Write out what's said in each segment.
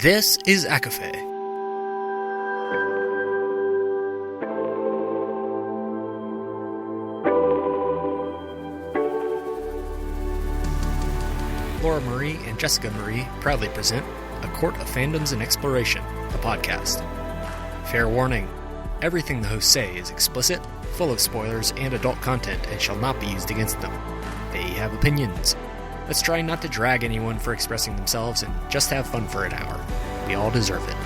This is ACOFAE. Laura Marie and Jessica Marie proudly present A Court of Fandoms and Exploration, a podcast. Fair warning, everything the hosts say is explicit, full of spoilers and adult content and shall not be used against them. They have opinions. Let's try not to drag anyone for expressing themselves and just have fun for an hour. We all deserve it.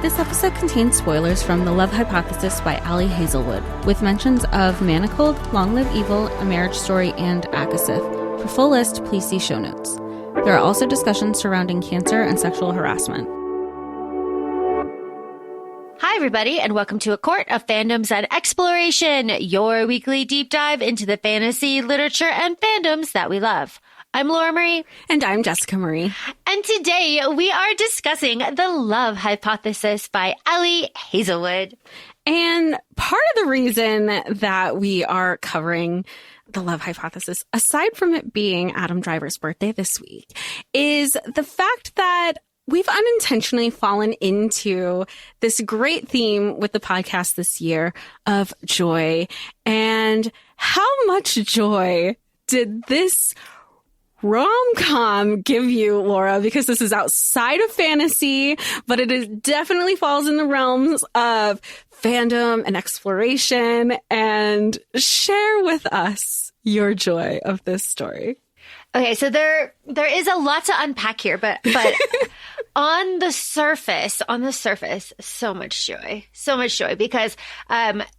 This episode contains spoilers from The Love Hypothesis by Ali Hazelwood, with mentions of Manacled, Long Live Evil, A Marriage Story, and ACOFAE. For full list, please see show notes. There are also discussions surrounding cancer and sexual harassment. Hi, everybody, and welcome to A Court of Fandoms and Exploration, your weekly deep dive into the fantasy, literature, and fandoms that we love. I'm Laura Marie. And I'm Jessica Marie. And today we are discussing The Love Hypothesis by Ali Hazelwood. And part of the reason that we are covering The Love Hypothesis, aside from it being Adam Driver's birthday this week, is the fact that we've unintentionally fallen into this great theme with the podcast this year of joy. And how much joy did this rom-com give you, Laura? Because this is outside of fantasy, but definitely falls in the realms of fandom and exploration. And share with us your joy of this story. Okay, so there is a lot to unpack here, but on the surface, so much joy because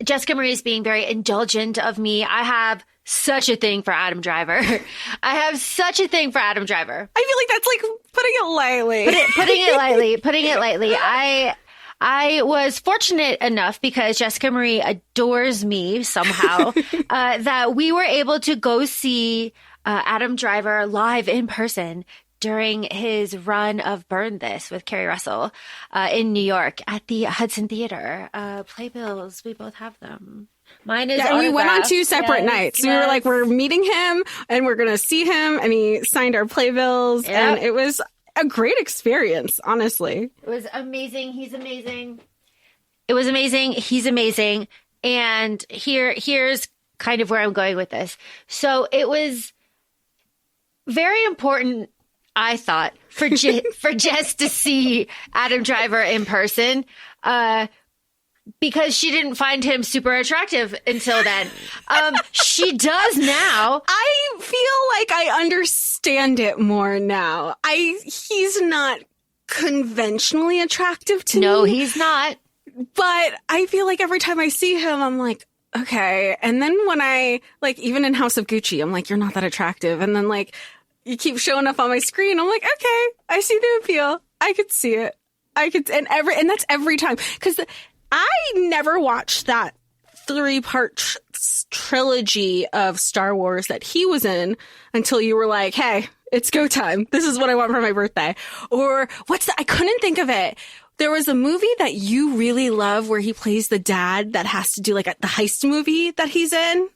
Jessica Marie is being very indulgent of me. I have such a thing for Adam Driver. I feel like that's like putting it lightly. Putting it lightly. I was fortunate enough, because Jessica Marie adores me somehow, that we were able to go see Adam Driver live in person during his run of Burn This with Carrie Russell in New York at the Hudson Theater. Playbills, we both have them. Mine is we went on two separate nights. Yes. We were like, we're meeting him and we're going to see him, and he signed our playbills. Yep. And it was a great experience, honestly. It was amazing. He's amazing. It was amazing. He's amazing. And here's kind of where I'm going with this. So it was very important, I thought, for Jess to see Adam Driver in person, because she didn't find him super attractive until then. She does now. I feel like I understand it more now. He's not conventionally attractive to me. No, he's not. But I feel like every time I see him, I'm like, okay. And then when I, like, even in House of Gucci, I'm like, you're not that attractive. And then, like, you keep showing up on my screen. I'm like, okay, I see the appeal. I could see it. And that's every time. Because I never watched that 3-part trilogy of Star Wars that he was in until you were like, hey, it's go time. This is what I want for my birthday. Or I couldn't think of it. There was a movie that you really love where he plays the dad that has to do like the heist movie that he's in.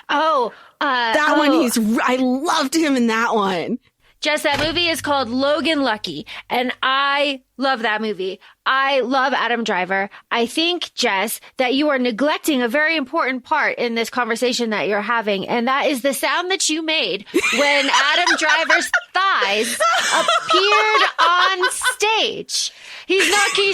Oh, that one. I loved him in that one. Jess, that movie is called Logan Lucky, and I love that movie. I love Adam Driver. I think, Jess, that you are neglecting a very important part in this conversation that you're having, and that is the sound that you made when Adam Driver's thighs appeared on stage. He's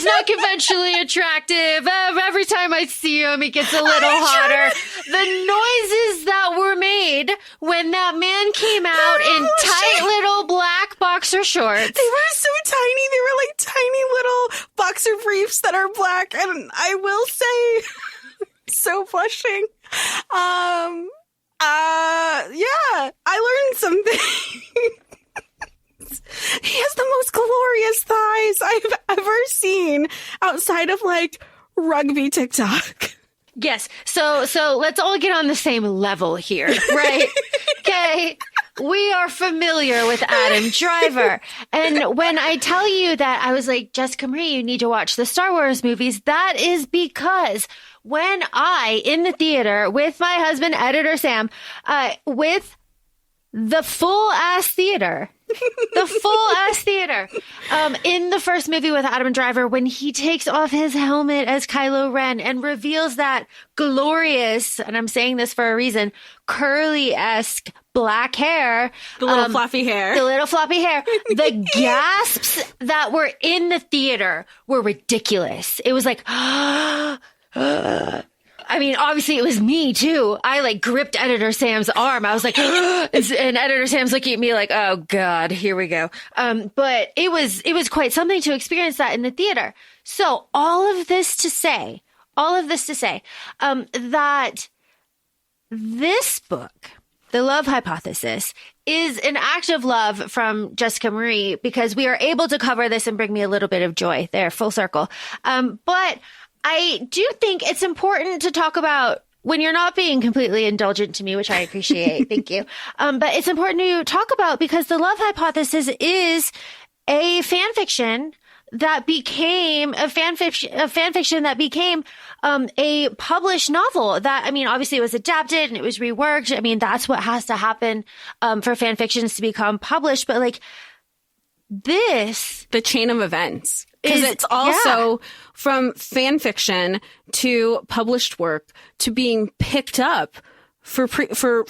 not conventionally attractive. Every time I see him, he gets a little hotter. The noises that were made when that man came out in tight little black boxer shorts. They were so tiny. They were like tiny little boxer briefs that are black. And I will say, so blushing. Yeah, I learned something. He has the most glorious thighs I've ever seen outside of like rugby TikTok. Yes. So let's all get on the same level here, right? Okay. We are familiar with Adam Driver. And when I tell you that I was like, Jessica Marie, you need to watch the Star Wars movies, that is because when in the theater with my husband, editor Sam, with the full ass theater, In the first movie with Adam Driver, when he takes off his helmet as Kylo Ren and reveals that glorious, and I'm saying this for a reason, curly-esque black hair. The little floppy hair. The little floppy hair. The gasps that were in the theater were ridiculous. It was like, I mean, obviously it was me too. I like gripped Editor Sam's arm. I was like, and Editor Sam's looking at me like, oh God, here we go. But it was quite something to experience that in the theater. So all of this to say, that this book, The Love Hypothesis, is an act of love from Jessica Marie because we are able to cover this and bring me a little bit of joy there, full circle. But I do think it's important to talk about when you're not being completely indulgent to me, which I appreciate. Thank you. But it's important to talk about because The Love Hypothesis is a fan fiction that became a fan fiction that became a published novel that, I mean, obviously it was adapted and it was reworked. I mean, that's what has to happen for fan fictions to become published. But like this, the chain of events, because it's also from fan fiction to published work to being picked up for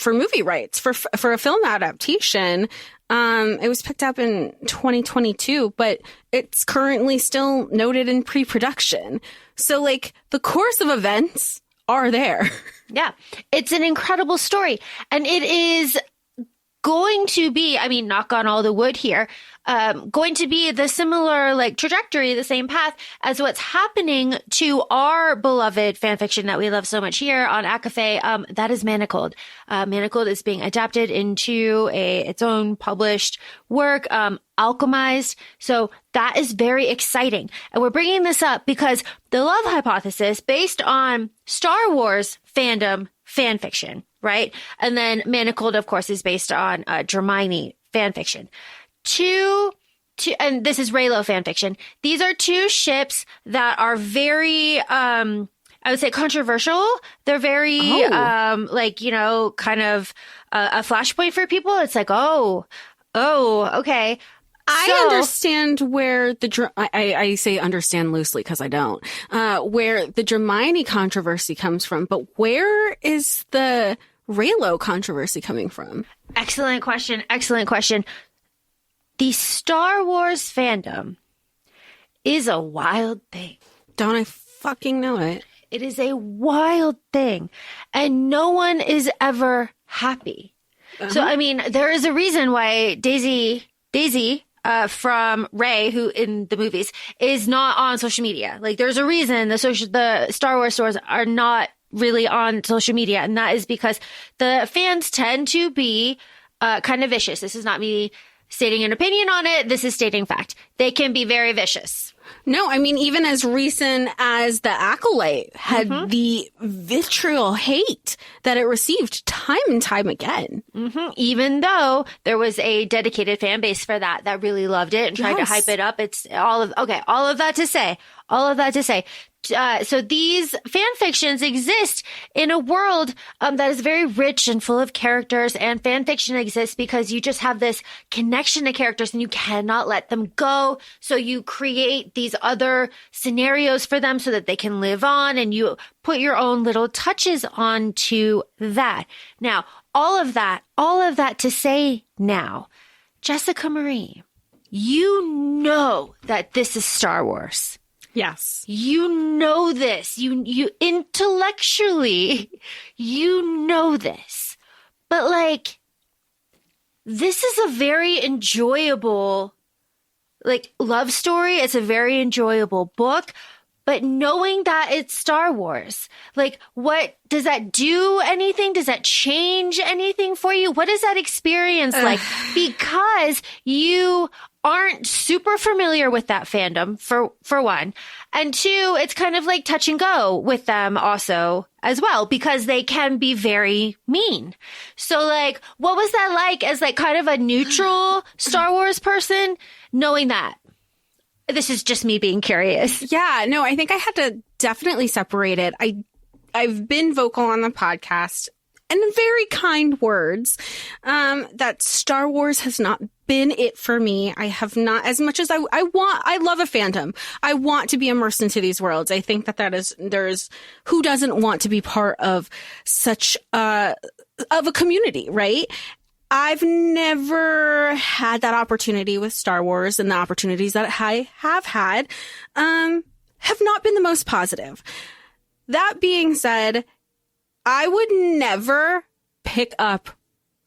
movie rights for a film adaptation. It was picked up in 2022, but it's currently still noted in pre-production. So like the course of events are there. Yeah, it's an incredible story. And it is going to be, I mean, knock on all the wood here, going to be the similar like trajectory, the same path as what's happening to our beloved fanfiction that we love so much here on ACOFAE. That is Manacled. Manacled is being adapted into its own published work, alchemized. So that is very exciting. And we're bringing this up because The Love Hypothesis, based on Star Wars fandom fanfiction, right? And then Manacled, of course, is based on Hermione fanfiction. And this is Reylo fanfiction. These are two ships that are very, I would say controversial. They're very, like, you know, kind of a flashpoint for people. It's like, oh, okay. I understand where I say understand loosely because I don't, where the Hermione controversy comes from, but where is the Reylo controversy coming from? Excellent question. The Star Wars fandom is a wild thing. Don't I fucking know it? It is a wild thing. And no one is ever happy. Uh-huh. So, I mean, there is a reason why Daisy, from Rey, who in the movies, is not on social media. Like, there's a reason the Star Wars stores are not really on social media. And that is because the fans tend to be kind of vicious. This is not me stating an opinion on it. This is stating fact. They can be very vicious. No, I mean, even as recent as The Acolyte had the vitriol hate that it received time and time again. Even though there was a dedicated fan base for that really loved it and tried to hype it up. It's all of that to say. So these fan fictions exist in a world that is very rich and full of characters, and fan fiction exists because you just have this connection to characters and you cannot let them go. So you create these other scenarios for them so that they can live on, and you put your own little touches onto that. Now, all of that to say now, Jessica Marie, you know that this is Star Wars. Yes. You know this. You intellectually, you know this. But like, this is a very enjoyable, like, love story. It's a very enjoyable book. But knowing that it's Star Wars, like, what does that do anything? Does that change anything for you? What is that experience like? Because you aren't super familiar with that fandom, for one. And two, it's kind of like touch and go with them also as well, because they can be very mean. So like, what was that like as like kind of a neutral Star Wars person, knowing that? This is just me being curious. Yeah, no, I think I had to definitely separate it. I've been vocal on the podcast and very kind words, that Star Wars has not been it for me. I have not, as much as I love a fandom. I want to be immersed into these worlds. I think there's who doesn't want to be part of such of a community, right? I've never had that opportunity with Star Wars, and the opportunities that I have had, have not been the most positive. That being said, I would never pick up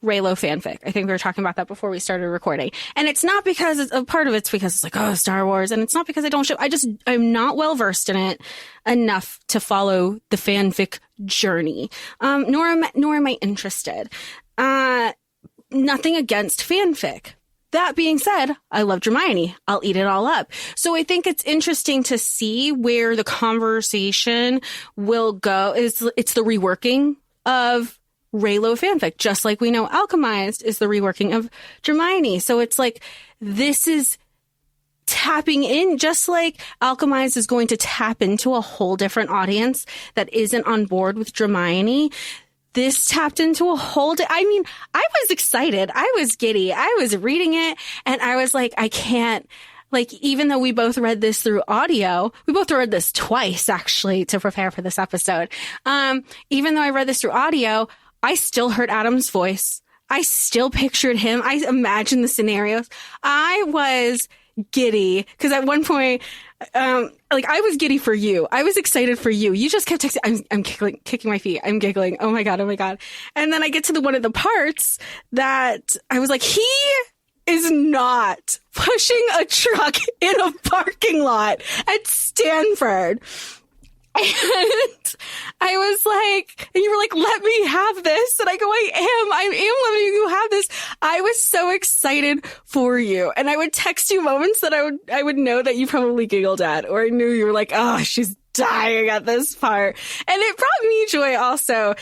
Reylo fanfic. I think we were talking about that before we started recording. And it's not because it's a part of it's because it's like, oh, Star Wars. And it's not because I don't ship. I'm not well versed in it enough to follow the fanfic journey. Nor am I interested. Nothing against fanfic. That being said, I love Hermione. I'll eat it all up. So I think it's interesting to see where the conversation will go. It's the reworking of Reylo fanfic, just like we know Alchemized is the reworking of Hermione. So it's like, this is tapping in, just like Alchemized is going to tap into a whole different audience that isn't on board with Hermione. This tapped into a whole I mean, I was excited. I was giddy. I was reading it and I was like, I can't, like, even though we both read this through audio, we both read this twice actually to prepare for this episode. Even though I read this through audio, I still heard Adam's voice. I still pictured him. I imagined the scenarios. I was giddy because at one point, I was giddy for you. I was excited for you. You just kept texting. I'm kicking my feet. I'm giggling. Oh my God. Oh my God. And then I get to one of the parts that I was like, he is not pushing a truck in a parking lot at Stanford. And I was like, and you were like, let me have this. And I go, I am letting you have this. I was so excited for you. And I would text you moments that I would know that you probably giggled at, or I knew you were like, oh, she's dying at this part. And it brought me joy also,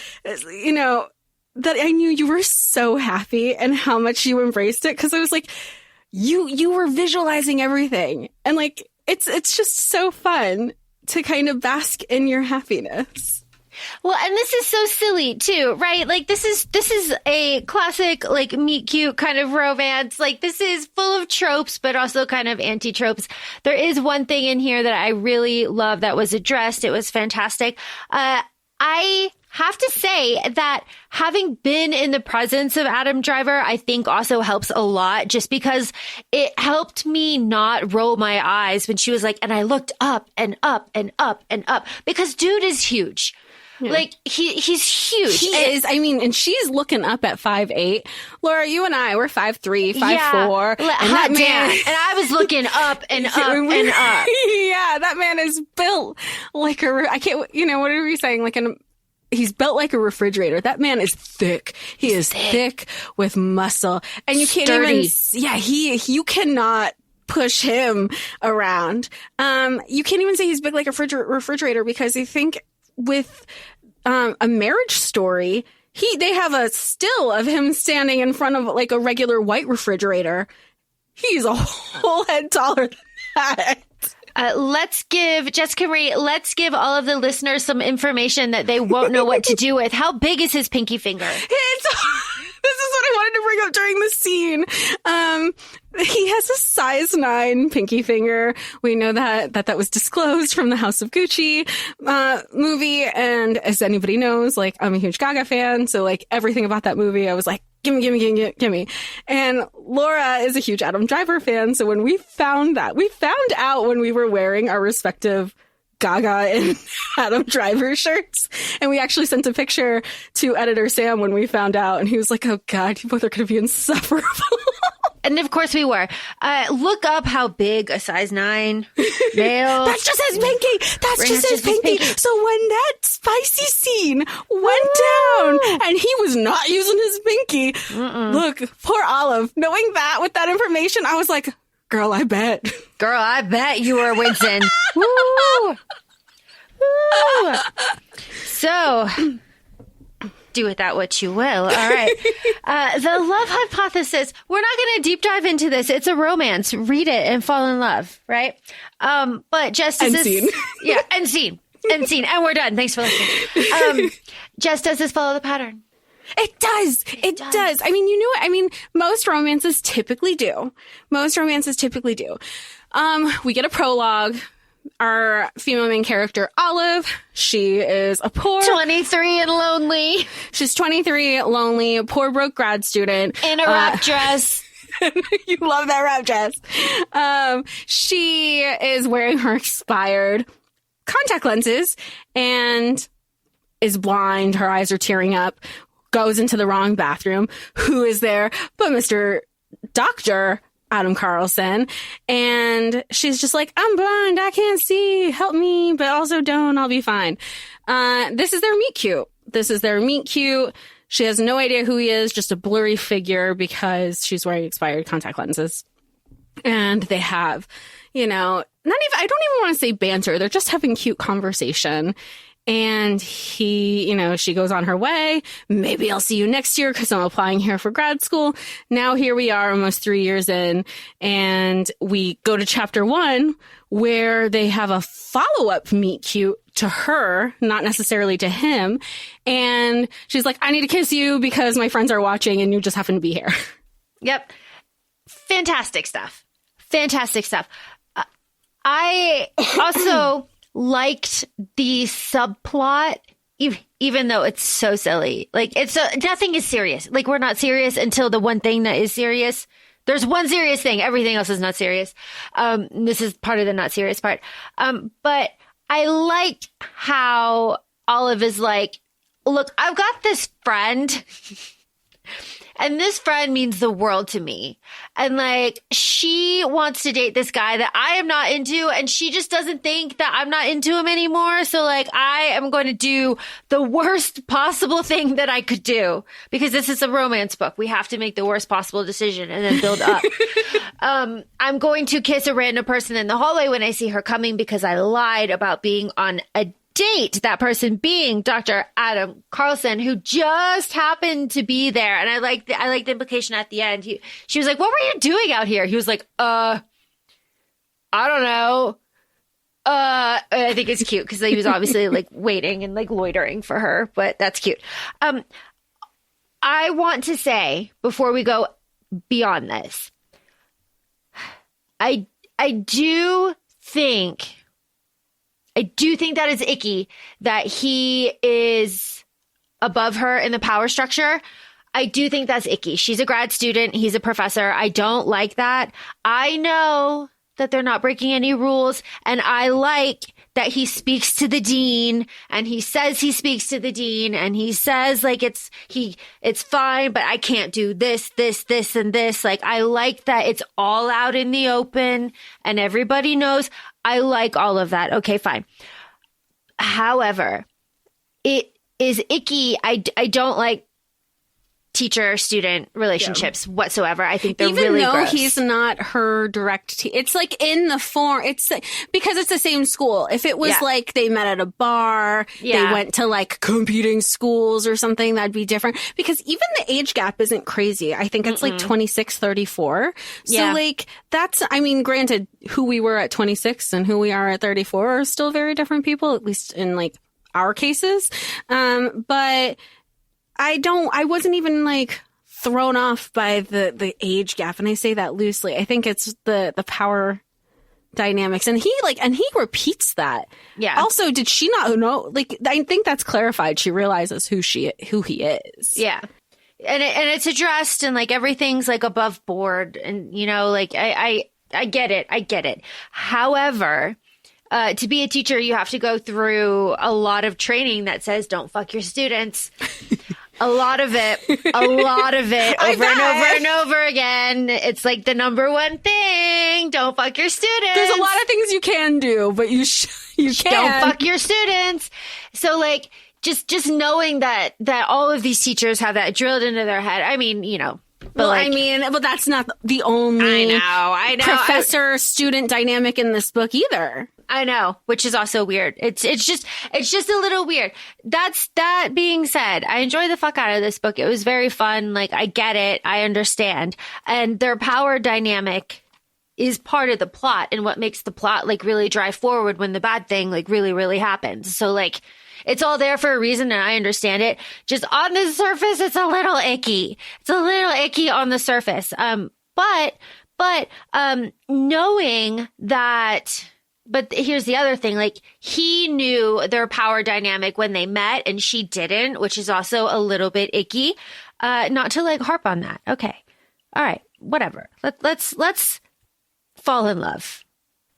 you know, that I knew you were so happy and how much you embraced it. Cause I was like, you were visualizing everything. And like, it's just so fun to kind of bask in your happiness. Well, and this is so silly too, right? Like this is a classic, like, meet cute kind of romance. Like this is full of tropes, but also kind of anti-tropes. There is one thing in here that I really love that was addressed. It was fantastic. I have to say that having been in the presence of Adam Driver, I think also helps a lot, just because it helped me not roll my eyes when she was like, and I looked up and up and up and up, because dude is huge. Yeah. Like he's huge. He is. I mean, and she's looking up at 5'8". Laura, you and I, we're 5'3", 5'4". And that man, and I was looking up and up and up. Yeah, that man is built like I can't, you know, what are we saying? He's built like a refrigerator. That man is thick. He is thick with muscle. And you can't you cannot push him around. You can't even say he's big like a refrigerator, because I think with A Marriage Story, they have a still of him standing in front of like a regular white refrigerator. He's a whole head taller than that. Let's give all of the listeners some information that they won't know what to do with. How big is his pinky finger? This is what I wanted to bring up during the scene. He has a size 9 pinky finger. We know that was disclosed from the House of Gucci movie. And as anybody knows, like, I'm a huge Gaga fan. So like everything about that movie, I was like, gimme. And Laura is a huge Adam Driver fan. So when we found out when we were wearing our respective Gaga and Adam Driver shirts. And we actually sent a picture to editor Sam when we found out. And he was like, oh God, you both are going to be insufferable. And of course we were. Look up how big a size 9 male. That's just his pinky. That's just his pinky. So when that spicy scene went down and he was not using his pinky, look, poor Olive. Knowing that with that information, I was like, girl, I bet you were wincing. Woo! Woo! So, do with that what you will. All right. The love hypothesis. We're not going to deep dive into this. It's a romance. Read it and fall in love, right? But just as scene. Yeah, end scene. And we're done. Thanks for listening. Jess, does this follow the pattern? It does. It does. I mean, you know what? I mean, most romances typically do. We get a prologue. Our female main character, Olive, she is a poor 23 and lonely. She's 23, lonely, poor broke grad student. In a wrap dress. You love that wrap dress. She is wearing her expired contact lenses and is blind. Her eyes are tearing up. Goes into the wrong bathroom. Who is there but Mr. Dr. Adam Carlsen? And she's just like, I'm blind. I can't see. Help me. But also don't. I'll be fine. This is their meet cute. She has no idea who he is, just a blurry figure because she's wearing expired contact lenses. And they have, I don't even want to say banter. They're just having cute conversation. And she goes on her way. Maybe I'll see you next year because I'm applying here for grad school. Now here we are almost 3 years in, and we go to chapter 1 where they have a follow-up meet cute to her, not necessarily to him. And she's like, I need to kiss you because my friends are watching and you just happen to be here. Yep. Fantastic stuff. I also liked the subplot, even though it's so silly. Like, nothing is serious. Like, we're not serious until the one thing that is serious. There's one serious thing. Everything else is not serious. This is part of the not serious part. But I liked how Olive is like, look, I've got this friend. And this friend means the world to me. And like, she wants to date this guy that I am not into. And she just doesn't think that I'm not into him anymore. So like, I am going to do the worst possible thing that I could do, because this is a romance book. We have to make the worst possible decision and then build up. I'm going to kiss a random person in the hallway when I see her coming because I lied about being on a date, that person being Dr. Adam Carlsen, who just happened to be there. And I like the implication at the end. She was like, what were you doing out here? He was like, I don't know. I think it's cute because he was obviously like waiting and like loitering for her, but that's cute. I want to say, before we go beyond this, I do think that it's icky that he is above her in the power structure. I do think that's icky. She's a grad student. He's a professor. I don't like that. I know that they're not breaking any rules. And I like that he speaks to the dean, and he says he speaks to the dean, and he says like it's fine, but I can't do this, and this. Like, I like that it's all out in the open and everybody knows. I like all of that. Okay, fine. However, it is icky. I don't like teacher-student relationships whatsoever. I think they're really gross. Even though he's not her direct it's like in the form, it's like, because it's the same school. If it was like they met at a bar, they went to like competing schools or something, that'd be different. Because even the age gap isn't crazy. I think it's like 26, 34. So like, that's, I mean, granted, who we were at 26 and who we are at 34 are still very different people, at least in like our cases. But I wasn't even like thrown off by the age gap. And I say that loosely. I think it's the power dynamics. And he repeats that. Yeah. Also, did she not know? Like, I think that's clarified. She realizes who he is. Yeah. And it's addressed, and like everything's like above board, and like I get it. However, to be a teacher, you have to go through a lot of training that says don't fuck your students. A lot of it over and over again. It's like the number one thing. Don't fuck your students. There's a lot of things you can do, but you can't. Don't fuck your students. So like, just knowing that all of these teachers have that drilled into their head. I mean, but that's not the only I know. Professor-student dynamic in this book either. I know, which is also weird. It's just a little weird. That being said, I enjoy the fuck out of this book. It was very fun. Like, I get it. I understand. And their power dynamic is part of the plot, and what makes the plot like really drive forward when the bad thing like really, really happens. So like, It's all there for a reason, and I understand it. Just on the surface, it's a little icky. It's a little icky on the surface. But knowing that, but here's the other thing, like he knew their power dynamic when they met and she didn't, which is also a little bit icky. Not to like harp on that. Okay. All right. Whatever. Let's fall in love.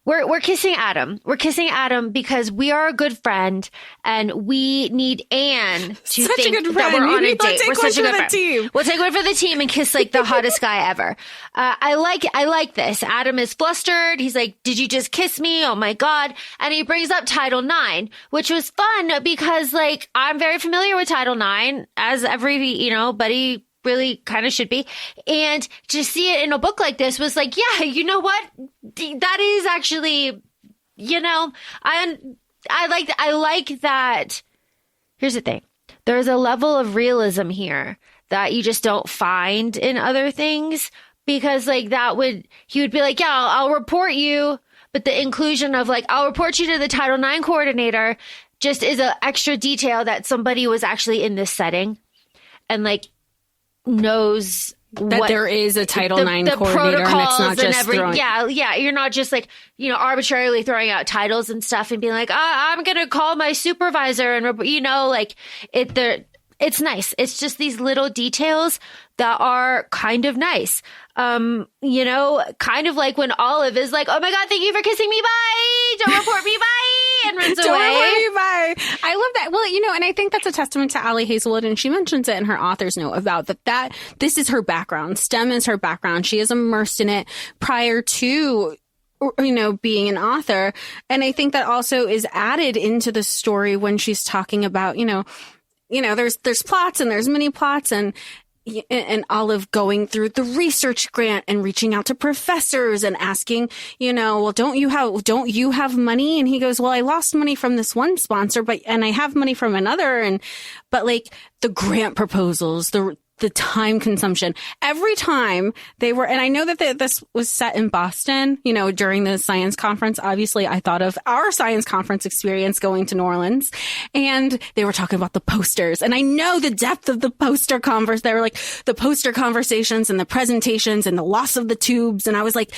We're kissing Adam. We're kissing Adam because we are a good friend and we need Anne to Such think a good that friend. we're on a We'll date. take We're one such a for good the friend. team. We'll take one for the team and kiss like the hottest guy ever. I like this. Adam is flustered. He's like, "Did you just kiss me? Oh my God." And he brings up Title IX, which was fun because like I'm very familiar with Title IX, as every, buddy really kind of should be. And to see it in a book like this was like, yeah, you know what? That is actually, I like that. Here's the thing. There's a level of realism here that you just don't find in other things, because like he would be like, yeah, I'll report you. But the inclusion of like, I'll report you to the Title IX coordinator just is an extra detail that somebody was actually in this setting and like knows that there is a Title IX coordinator and it's not just throwing. Yeah. You're not just like, arbitrarily throwing out titles and stuff and being like, I'm going to call my supervisor and, it's nice. It's just these little details that are kind of nice. Kind of like when Olive is like, "Oh my God, thank you for kissing me. Bye. Don't report me. Bye." And runs away. Don't report me. Bye. I love that. Well, and I think that's a testament to Allie Hazelwood. And she mentions it in her author's note about that this is her background. STEM is her background. She is immersed in it prior to being an author. And I think that also is added into the story when she's talking about, there's plots and there's mini plots and Olive going through the research grant and reaching out to professors and asking, well, don't you have money? And he goes, well, I lost money from this one sponsor, and I have money from another. But like the grant proposals, the time consumption, every time they were, and I know that this was set in Boston, during the science conference. Obviously, I thought of our science conference experience going to New Orleans, and they were talking about the posters. And I know the depth of the poster they were like the poster conversations and the presentations and the loss of the tubes. And I was like,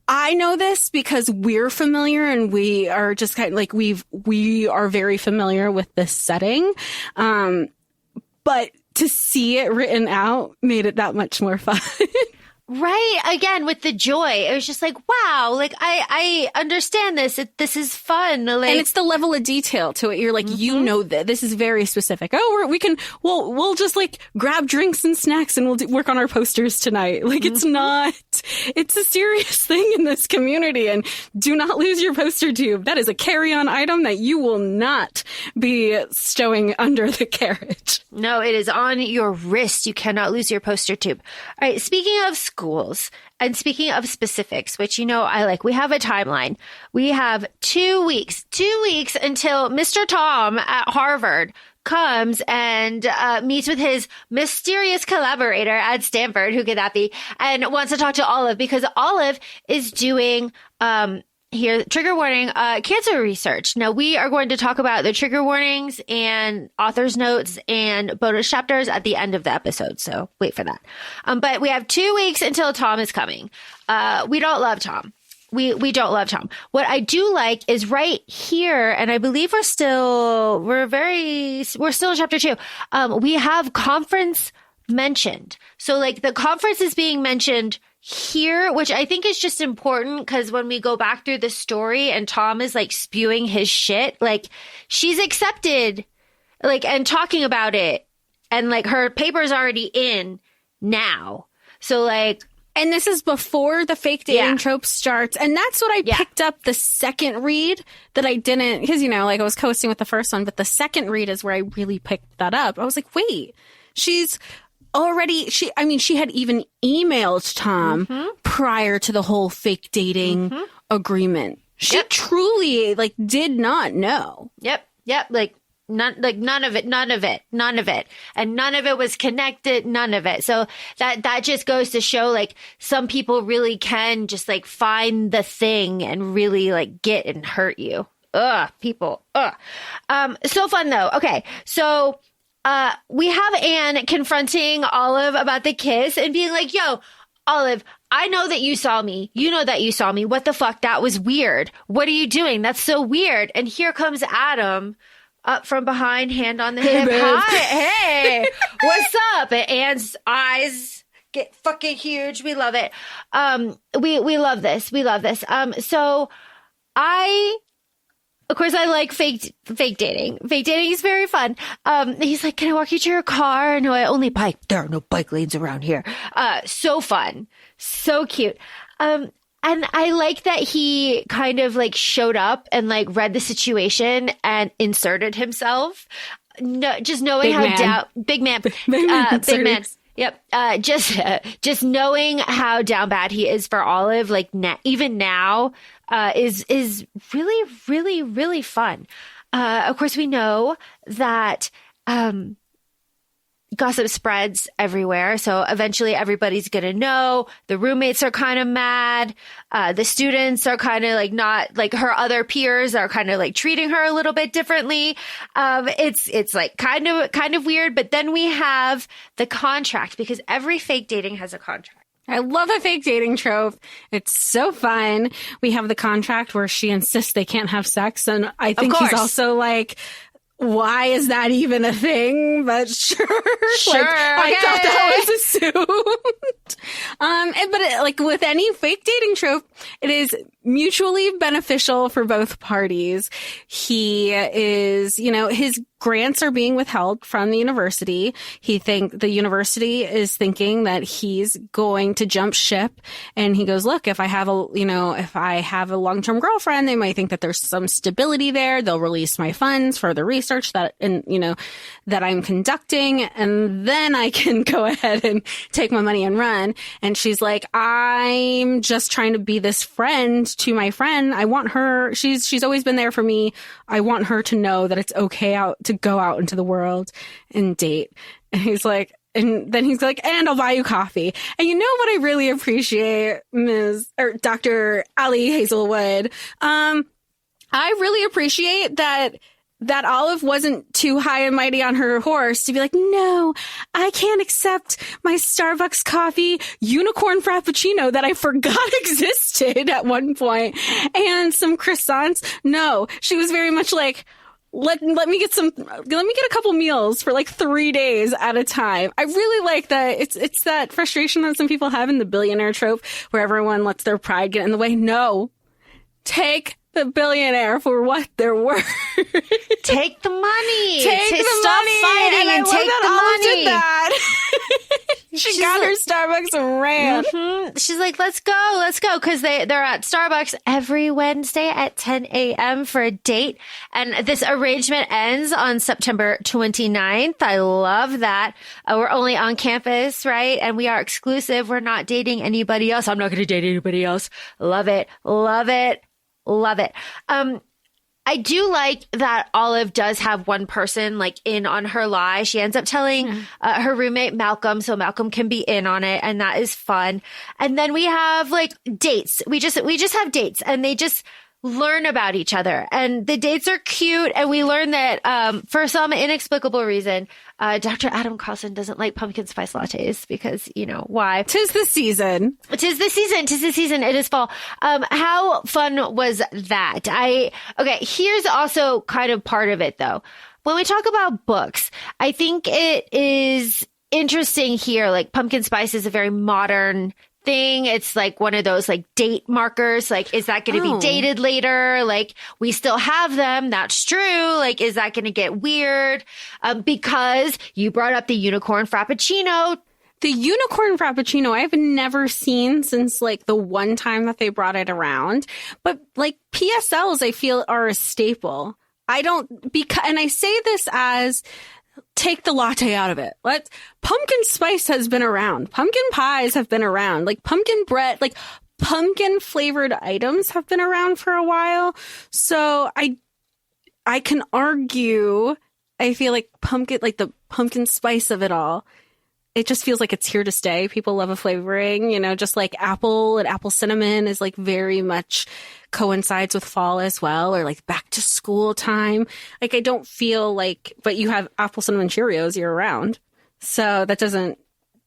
I know this because we're familiar and we are just kind of like, we are very familiar with this setting. But to see it written out made it that much more fun. Right. Again, with the joy, it was just like, wow, like I understand this. This is fun. Like, and it's the level of detail to it. You're like, that this is very specific. Oh, we'll just like grab drinks and snacks and we'll work on our posters tonight. Like it's a serious thing in this community, and do not lose your poster tube. That is a carry-on item that you will not be stowing under the carriage. No, it is on your wrist. You cannot lose your poster tube. All right. Speaking of schools and speaking of specifics, which, I like, we have a timeline. We have 2 weeks until Mr. Tom at Harvard comes and meets with his mysterious collaborator at Stanford, who could that be, and wants to talk to Olive because Olive is doing here, trigger warning, cancer research. Now, we are going to talk about the trigger warnings and author's notes and bonus chapters at the end of the episode, so wait for that. But we have 2 weeks until Tom is coming. We don't love Tom. We don't love Tom. What I do like is right here, and I believe we're still in chapter 2. We have conference mentioned. So like the conference is being mentioned here, which I think is just important because when we go back through the story and Tom is like spewing his shit, like she's accepted, like, and talking about it, and like her paper's already in now. So like, and this is before the fake dating trope starts. And that's what I picked up the second read that I didn't, because, I was coasting with the first one, but the second read is where I really picked that up. I was like, wait, she's already, she had even emailed Tom prior to the whole fake dating agreement. She truly did not know. Yep. None of it. And none of it was connected. None of it. So that just goes to show some people really can just find the thing and really get and hurt you. People. So fun though. Okay. So, we have Anne confronting Olive about the kiss and being like, yo, Olive, I know that you saw me. You know that you saw me. What the fuck? That was weird. What are you doing? That's so weird. And here comes Adam up from behind, hand on the hip. Babe. Hi. Hey, what's up? And Anne's eyes get fucking huge. We love it. We love this. We love this. So of course, I like fake dating. Fake dating is very fun. He's like, can I walk you to your car? No, I only bike. There are no bike lanes around here. So fun. So cute. And I like that he kind of like showed up and like read the situation and inserted himself. No, just knowing big man. Yep. Just knowing how down bad he is for Olive, like even now, is really, really, really fun. Of course, we know that gossip spreads everywhere. So eventually everybody's going to know. The roommates are kind of mad. The students are kind of like not like her other peers are kind of like treating her a little bit differently. It's like kind of weird. But then we have the contract because every fake dating has a contract. I love a fake dating trope. It's so fun. We have the contract where she insists they can't have sex. And I think he's also like, why is that even a thing? But sure. Sure. I thought that was assumed. But like with any fake dating trope, it is mutually beneficial for both parties. He is, his grants are being withheld from the university. The university is thinking that he's going to jump ship. And he goes, look, if I have a long-term girlfriend, they might think that there's some stability there. They'll release my funds for the research that I'm conducting. And then I can go ahead and take my money and run. And she's like, I'm just trying to be this friend to my friend. I want her. She's always been there for me. I want her to know that it's okay to go out into the world and date. And he's like, and then he's like, and I'll buy you coffee. And you know what I really appreciate, Dr. Ali Hazelwood? I really appreciate that Olive wasn't too high and mighty on her horse to be like, no, I can't accept my Starbucks coffee unicorn frappuccino that I forgot existed at one point and some croissants. No, she was very much like, let me get a couple meals for like 3 days at a time. I really like that. It's that frustration that some people have in the billionaire trope where everyone lets their pride get in the way. No, take the billionaire for what they're worth. Take the money. Stop fighting and take the money. Did that. She got her Starbucks and ran. Mm-hmm. She's like, let's go. Because they're at Starbucks every Wednesday at 10 a.m. for a date. And this arrangement ends on September 29th. I love that. We're only on campus, right? And we are exclusive. We're not dating anybody else. I'm not going to date anybody else. Love it. Love it. Love it. I do like that Olive does have one person like in on her lie. She ends up telling her roommate Malcolm, so Malcolm can be in on it, and that is fun. And then we have like dates. We just have dates, and they just learn about each other, and the dates are cute. And we learn that for some inexplicable reason, Dr. Adam Carlsen doesn't like pumpkin spice lattes because, why? Tis the season. It is fall. How fun was that? Here's also kind of part of it though. When we talk about books, I think it is interesting here. Like pumpkin spice is a very modern thing. It's like one of those like date markers. Like, is that going to be dated later? Like, we still have them. That's true. Like, is that going to get weird? Because you brought up the unicorn frappuccino. The unicorn frappuccino I've never seen since like the one time that they brought it around. But like PSLs, I feel are a staple. And I say this as take the latte out of it. Pumpkin spice has been around. Pumpkin pies have been around. Like pumpkin bread, like pumpkin flavored items have been around for a while. So I can argue, I feel like the pumpkin spice of it all it just feels like it's here to stay. People love a flavoring, you know, just like apple and apple cinnamon is like very much coincides with fall as well, or like back to school time. Like I don't feel like, but you have apple cinnamon Cheerios year round. So that doesn't,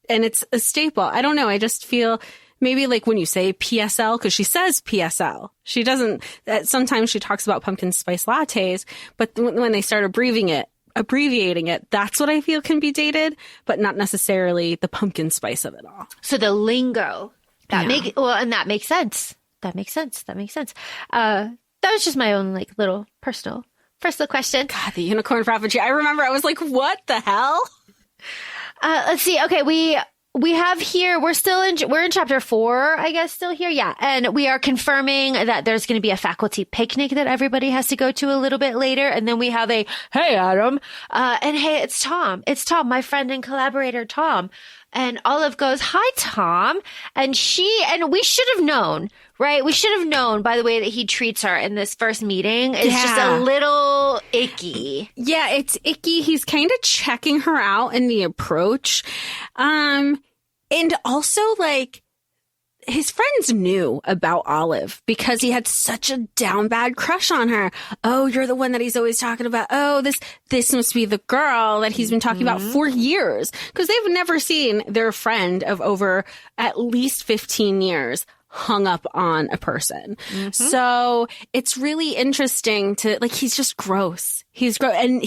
and it's a staple. I don't know. I just feel maybe like when you say PSL, because she says PSL, she doesn't, sometimes she talks about pumpkin spice lattes, but when they start abbreviating it, that's what I feel can be dated, but not necessarily the pumpkin spice of it all. So the lingo that makes sense. That makes sense. That was just my own like little personal question. God, the unicorn frappuccino. I remember I was like, what the hell? Let's see. Okay, we have here, we're in chapter 4, I guess, still here. Yeah. And we are confirming that there's going to be a faculty picnic that everybody has to go to a little bit later. And then we have hey, Adam. And hey, it's Tom, my friend and collaborator, Tom. And Olive goes, hi, Tom. And we should have known, right? We should have known by the way that he treats her in this first meeting. It's just a little icky. Yeah, it's icky. He's kind of checking her out in the approach. And also like his friends knew about Olive because he had such a down bad crush on her. Oh, you're the one that he's always talking about. Oh, this must be the girl that he's been talking about for years, because they've never seen their friend of over at least 15 years hung up on a person. So it's really interesting to like, he's just gross. He's gross. And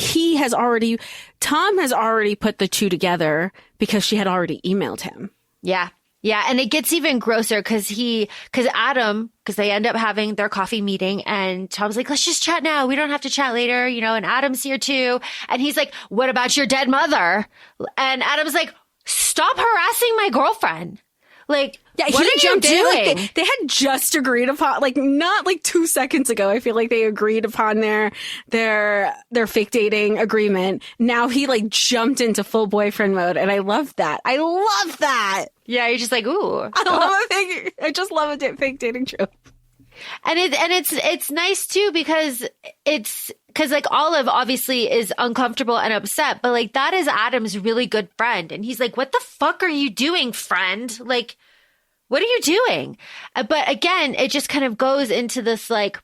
Tom has already put the two together because she had already emailed him. Yeah. Yeah, and it gets even grosser because they end up having their coffee meeting, and Tom's like, let's just chat now. We don't have to chat later, you know, and Adam's here too. And he's like, what about your dead mother? And Adam's like, stop harassing my girlfriend. Like, yeah, what are you doing? Like they had just agreed upon, like not like 2 seconds ago. I feel like they agreed upon their fake dating agreement. Now he like jumped into full boyfriend mode, and I love that. Yeah, you're just like, ooh. I just love a fake dating trope. And it's nice too because like Olive obviously is uncomfortable and upset, but like that is Adam's really good friend. And he's like, what the fuck are you doing, friend? Like, what are you doing? But again, it just kind of goes into this like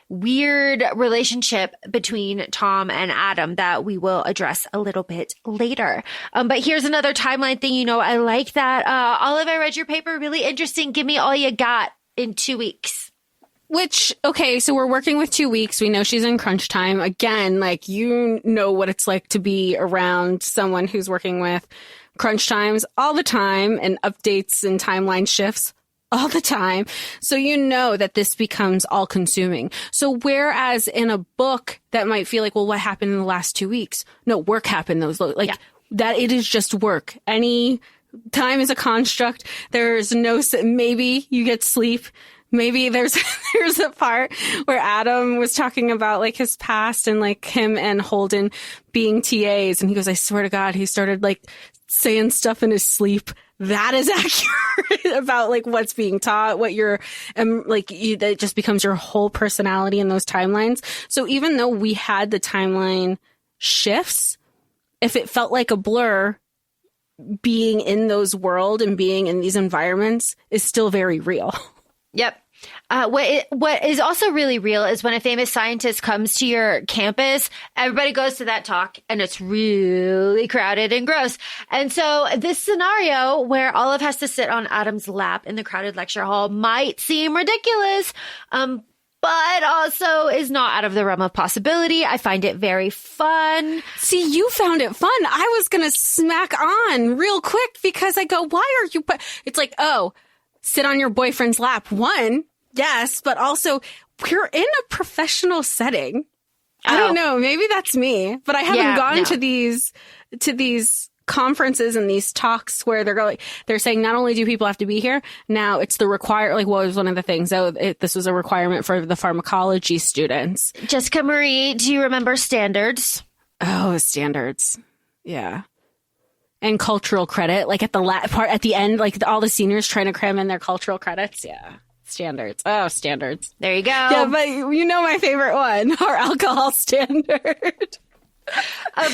weird relationship between Tom and Adam that we will address a little bit later. But here's another timeline thing. You know, I like that. Olive, I read your paper. Really interesting. Give me all you got in 2 weeks. Which, okay, so we're working with 2 weeks. We know she's in crunch time. Again, like, you know what it's like to be around someone who's working with crunch times all the time and updates and timeline shifts all the time. So you know that this becomes all consuming. So whereas in a book that might feel like, well, what happened in the last 2 weeks? No, work happened that it is just work. Any time is a construct. There's no, maybe you get sleep. Maybe there's a part where Adam was talking about like his past and like him and Holden being TAs. And he goes, I swear to God, he started like saying stuff in his sleep. That is accurate about like what's being taught, what you're that just becomes your whole personality in those timelines. So even though we had the timeline shifts, if it felt like a blur, being in those world and being in these environments is still very real. Yep. What is also really real is when a famous scientist comes to your campus, everybody goes to that talk and it's really crowded and gross. And so this scenario where Olive has to sit on Adam's lap in the crowded lecture hall might seem ridiculous, but also is not out of the realm of possibility. I find it very fun. See, you found it fun. I was going to smack on real quick because I go, why are you? It's like, oh, sit on your boyfriend's lap. One, yes, but also we're in a professional setting. I don't know. Maybe that's me, but I haven't gone to these conferences and these talks where they're saying not only do people have to be here, now it's the what was one of the things? This was a requirement for the pharmacology students. Jessica Marie, do you remember standards? Oh, standards. Yeah. And cultural credit, like at the part at the end, like all the seniors trying to cram in their cultural credits. Yeah. Standards. Oh, standards. There you go. Yeah, but you know my favorite one, our alcohol standard. But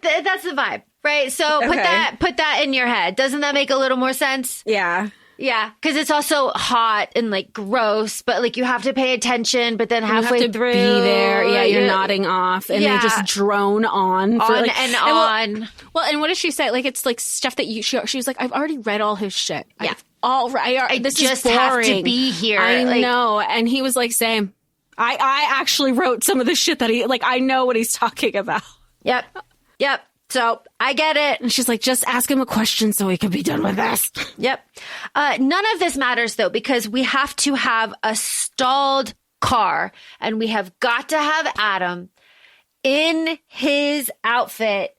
that's the vibe. Right. So put that in your head. Doesn't that make a little more sense? Yeah. Yeah. Because it's also hot and like gross, but like you have to pay attention. But then halfway through, be there. Yeah, you're nodding off, and they just drone on and on. Well, and what does she say? Like it's like stuff that she was like, I've already read all his shit. Yeah. This just is boring. have to be here. I know. And he was like, same. I actually wrote some of the shit that I know what he's talking about. Yep. So I get it. And she's like, just ask him a question so we can be done with this. Yep. None of this matters though, because we have to have a stalled car, and we have got to have Adam in his outfit.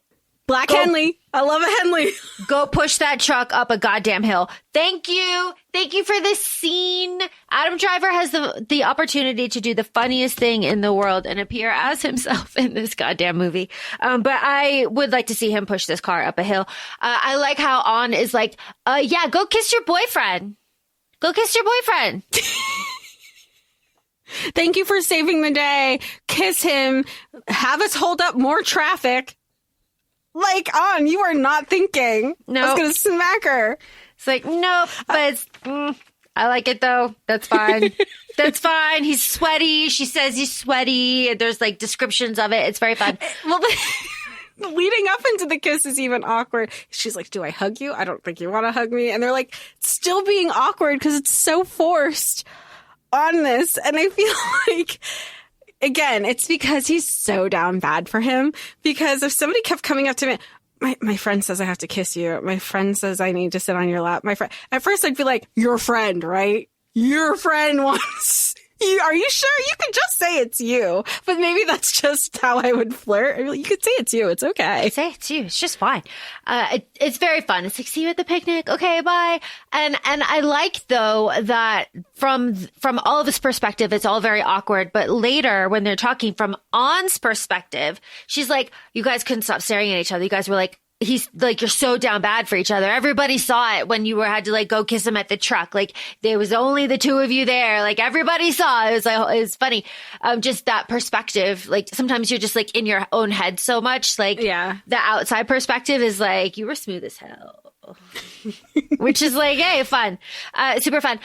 Black Henley. I love a Henley. Go push that truck up a goddamn hill. Thank you. Thank you for this scene. Adam Driver has the opportunity to do the funniest thing in the world and appear as himself in this goddamn movie. But I would like to see him push this car up a hill. I like how On is like, yeah, go kiss your boyfriend. Go kiss your boyfriend. Thank you for saving the day. Kiss him. Have us hold up more traffic. Like, On, you are not thinking. No. I was going to smack her. It's like, nope, but it's, I like it though. That's fine. That's fine. He's sweaty. She says he's sweaty. There's like descriptions of it. It's very fun. Well, leading up into the kiss is even awkward. She's like, do I hug you? I don't think you want to hug me. And they're like still being awkward because it's so forced on this. And I feel like... Again, it's because he's so down bad for him. Because if somebody kept coming up to me, my friend says I have to kiss you. My friend says I need to sit on your lap. My friend, at first I'd be like, your friend, right? Your friend wants you. Are you sure? You could just say it's you. But maybe that's just how I would flirt. I mean, you could say it's you. It's okay. Say it's you. It's just fine. It's very fun. It's like, see you at the picnic. Okay, bye. And I like though that from all of his perspective, it's all very awkward. But later when they're talking from On's perspective, she's like, you guys couldn't stop staring at each other. You guys were like, he's like, you're so down bad for each other. Everybody saw it when you had to like go kiss him at the truck. Like there was only the two of you there. Like everybody saw it. It was like, it was funny. Just that perspective. Like sometimes you're just like in your own head so much. Like the outside perspective is like, you were smooth as hell. Which is like, hey, fun. Super fun.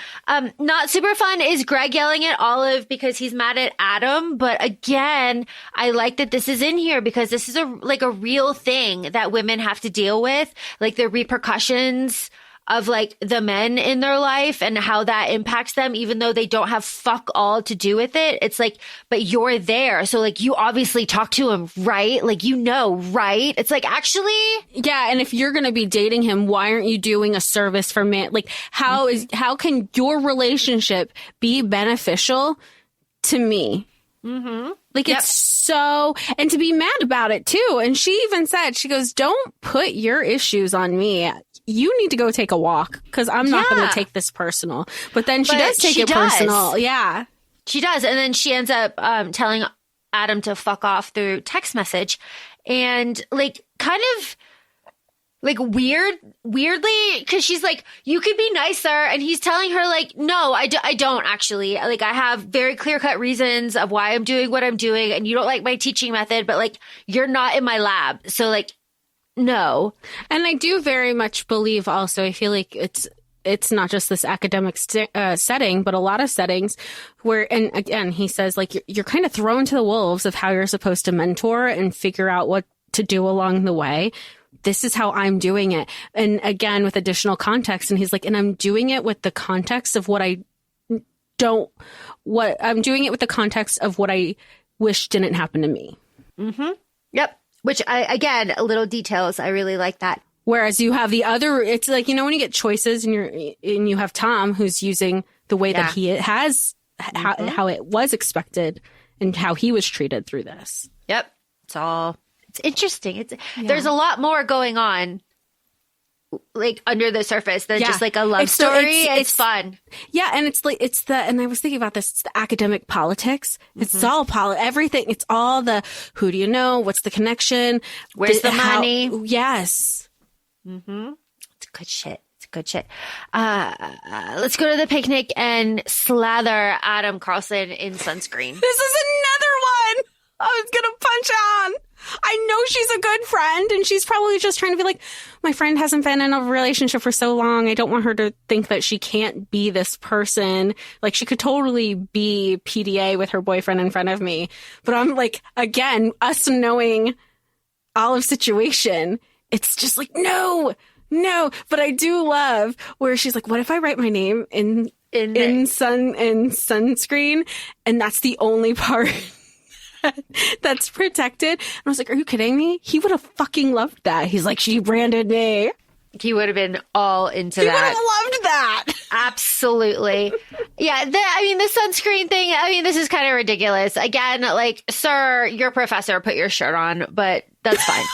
Not super fun is Greg yelling at Olive because he's mad at Adam. But again, I like that this is in here because this is a real thing that women have to deal with, like the repercussions of like the men in their life and how that impacts them, even though they don't have fuck all to do with it. It's like, but you're there. So like, you obviously talk to him, right? Like, you know, right? It's like, actually. Yeah. And if you're going to be dating him, why aren't you doing a service for man? Like, how can your relationship be beneficial to me? Mm-hmm. Like, it's so, and to be mad about it too. And she even said, she goes, don't put your issues on me. You need to go take a walk because I'm not going to take this personal. But then she does take it personal. Yeah. She does. And then she ends up telling Adam to fuck off through text message. And like, kind of like weirdly, because she's like, you could be nicer. And he's telling her like, no, I don't actually. Like, I have very clear cut reasons of why I'm doing what I'm doing. And you don't like my teaching method, but like, you're not in my lab. So like, no. And I do very much believe also, I feel like it's not just this academic setting, but a lot of settings where, and again, he says like, you're kind of thrown to the wolves of how you're supposed to mentor and figure out what to do along the way. This is how I'm doing it. And again, with additional context. And he's like, and I'm doing it with the context of what I'm doing it with the context of what I wish didn't happen to me. Mm-hmm. Yep. Which again, little details. I really like that. Whereas you have the other, it's like, you know, when you get choices and you have Tom who's using the way that he has, how it was expected and how he was treated through this. Yep. It's interesting. There's a lot more going on like under the surface than just like a love story. It's fun. Yeah. And it's like, and I was thinking about this, it's the academic politics. It's all everything. It's all the, who do you know? What's the connection? Where's the money? Yes. Mm-hmm. It's good shit. Let's go to the picnic and slather Adam Carlsen in sunscreen. This is another one. I was going to punch on. I know she's a good friend, and she's probably just trying to be like, my friend hasn't been in a relationship for so long. I don't want her to think that she can't be this person. Like, she could totally be PDA with her boyfriend in front of me. But I'm like, again, us knowing Olive's situation, it's just like, no. But I do love where she's like, what if I write my name in sunscreen, and that's the only part that's protected? And I was like, are you kidding me? He would have fucking loved that. He's like, she branded me. He would have been all into that. He would have loved that. Absolutely. Yeah. The sunscreen thing, this is kind of ridiculous. Again, like, sir, you're a professor, put your shirt on, but that's fine.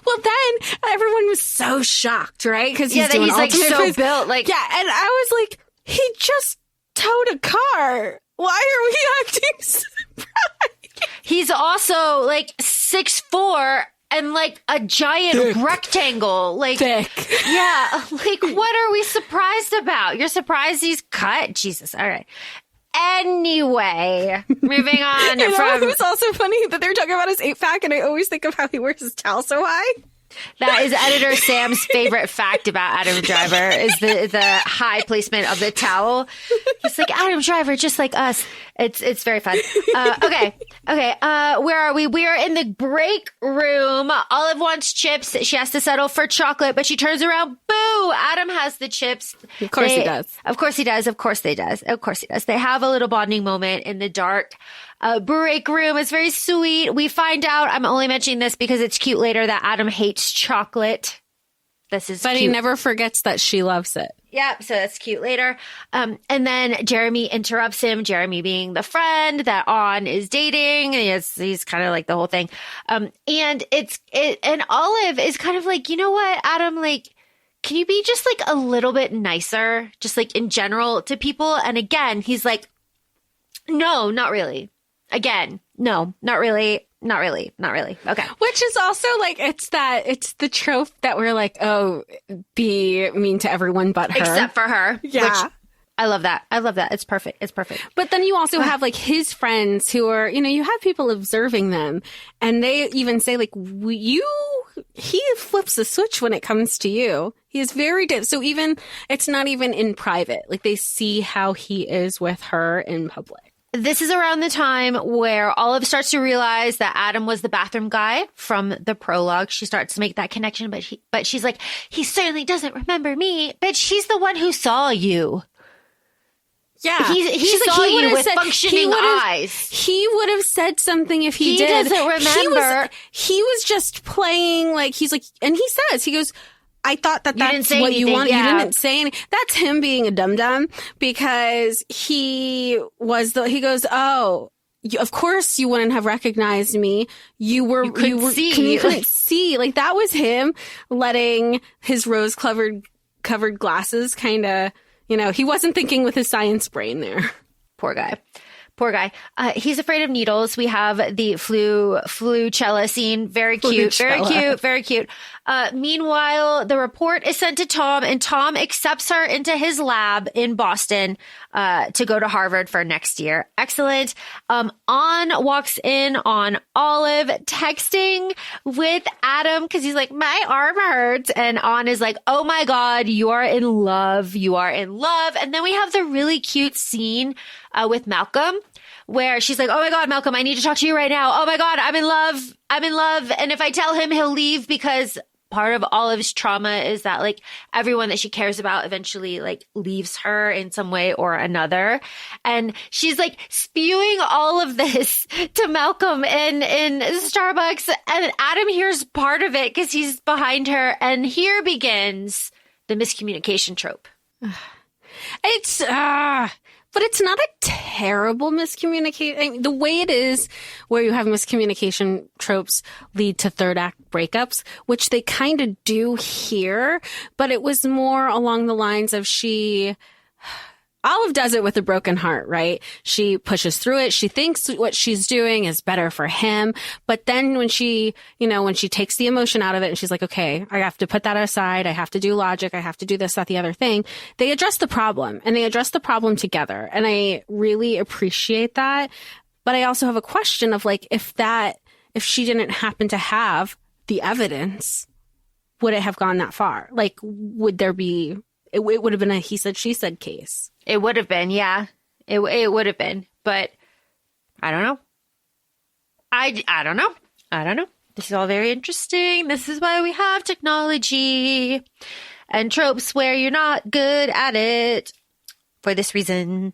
Well, then everyone was so shocked, right? Because he's like so built. Like, yeah. And I was like, he just towed a car. Why are we acting surprised? He's also like 6'4" and like a giant rectangle. Like, thick. Yeah. Like, what are we surprised about? You're surprised he's cut? Jesus. All right. Anyway, moving on. It was also funny that they're talking about his 8-pack, and I always think of how he wears his towel so high. That is editor Sam's favorite fact about Adam Driver is the high placement of the towel. He's like, Adam Driver, just like us. It's very fun. Okay. Where are we? We are in the break room. Olive wants chips. She has to settle for chocolate, but she turns around. Boo! Adam has the chips. Of course he does. Of course he does. Of course they does. Of course he does. They have a little bonding moment in the dark break room. It's very sweet. We find out, I'm only mentioning this because it's cute later, that Adam hates chocolate. This is But cute. he never forgets that she loves it. Yeah, so that's cute later. And then Jeremy interrupts him, Jeremy being the friend that On is dating. He's kind of like the whole thing. And Olive is kind of like, you know what, Adam, like, can you be just like a little bit nicer, just like in general to people? And again, he's like, no, not really. Again, no, not really. Not really. Okay. Which is also like, it's the trope that we're like, oh, be mean to everyone but her. Except for her. Yeah. Which, I love that. It's perfect. But then you also have like his friends who are, you have people observing them, and they even say like, he flips the switch when it comes to you. He is very so even, it's not even in private. Like, they see how he is with her in public. This is around the time where Olive starts to realize that Adam was the bathroom guy from the prologue. She starts to make that connection, but she's like, he certainly doesn't remember me. But she's the one who saw you. Yeah. He saw you with functioning eyes. He would have said something if he did. He doesn't remember. He was just playing like, he's like, and he says, he goes, I thought that's what you wanted. Yeah. You didn't say anything. That's him being a dum-dum, because he goes, oh, of course you wouldn't have recognized me. You couldn't see. Like, that was him letting his rose-covered glasses kind of, he wasn't thinking with his science brain there. Poor guy. He's afraid of needles. We have the Flucella scene. Very cute. Very cute. Meanwhile, the report is sent to Tom, and Tom accepts her into his lab in Boston to go to Harvard for next year. Excellent. On walks in on Olive texting with Adam because he's like, my arm hurts. And On is like, oh my God, you are in love. And then we have the really cute scene with Malcolm, where she's like, oh my God, Malcolm, I need to talk to you right now. Oh my God, I'm in love. And if I tell him, he'll leave, because part of Olive's trauma is that like everyone that she cares about eventually like leaves her in some way or another. And she's like spewing all of this to Malcolm in Starbucks, and Adam hears part of it because he's behind her. And here begins the miscommunication trope. But it's not a terrible miscommunication. The way it is, where you have miscommunication tropes lead to third act breakups, which they kind of do here, but it was more along the lines of Olive does it with a broken heart, right? She pushes through it. She thinks what she's doing is better for him. But then when she takes the emotion out of it and she's like, okay, I have to put that aside. I have to do logic. I have to do this, that, the other thing. They address the problem, and they address the problem together. And I really appreciate that. But I also have a question of like, if that if she didn't happen to have the evidence, would it have gone that far? Like, would there be, it would have been a he said, she said case. It would have been, yeah. It would have been, but I don't know. I don't know. I don't know. This is all very interesting. This is why we have technology and tropes where you're not good at it for this reason.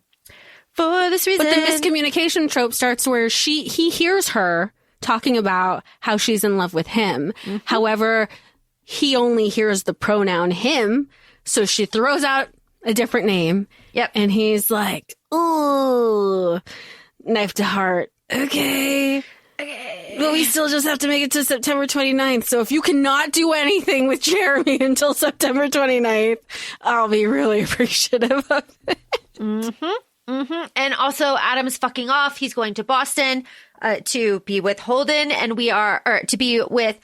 For this reason. But the miscommunication trope starts where he hears her talking about how she's in love with him. Mm-hmm. However, he only hears the pronoun him. So she throws out a different name. Yep. And he's like, oh, knife to heart. Okay. But we still just have to make it to September 29th. So if you cannot do anything with Jeremy until September 29th, I'll be really appreciative of it. Mm-hmm. Mm-hmm. And also Adam's fucking off. He's going to Boston to be with Holden, and to be with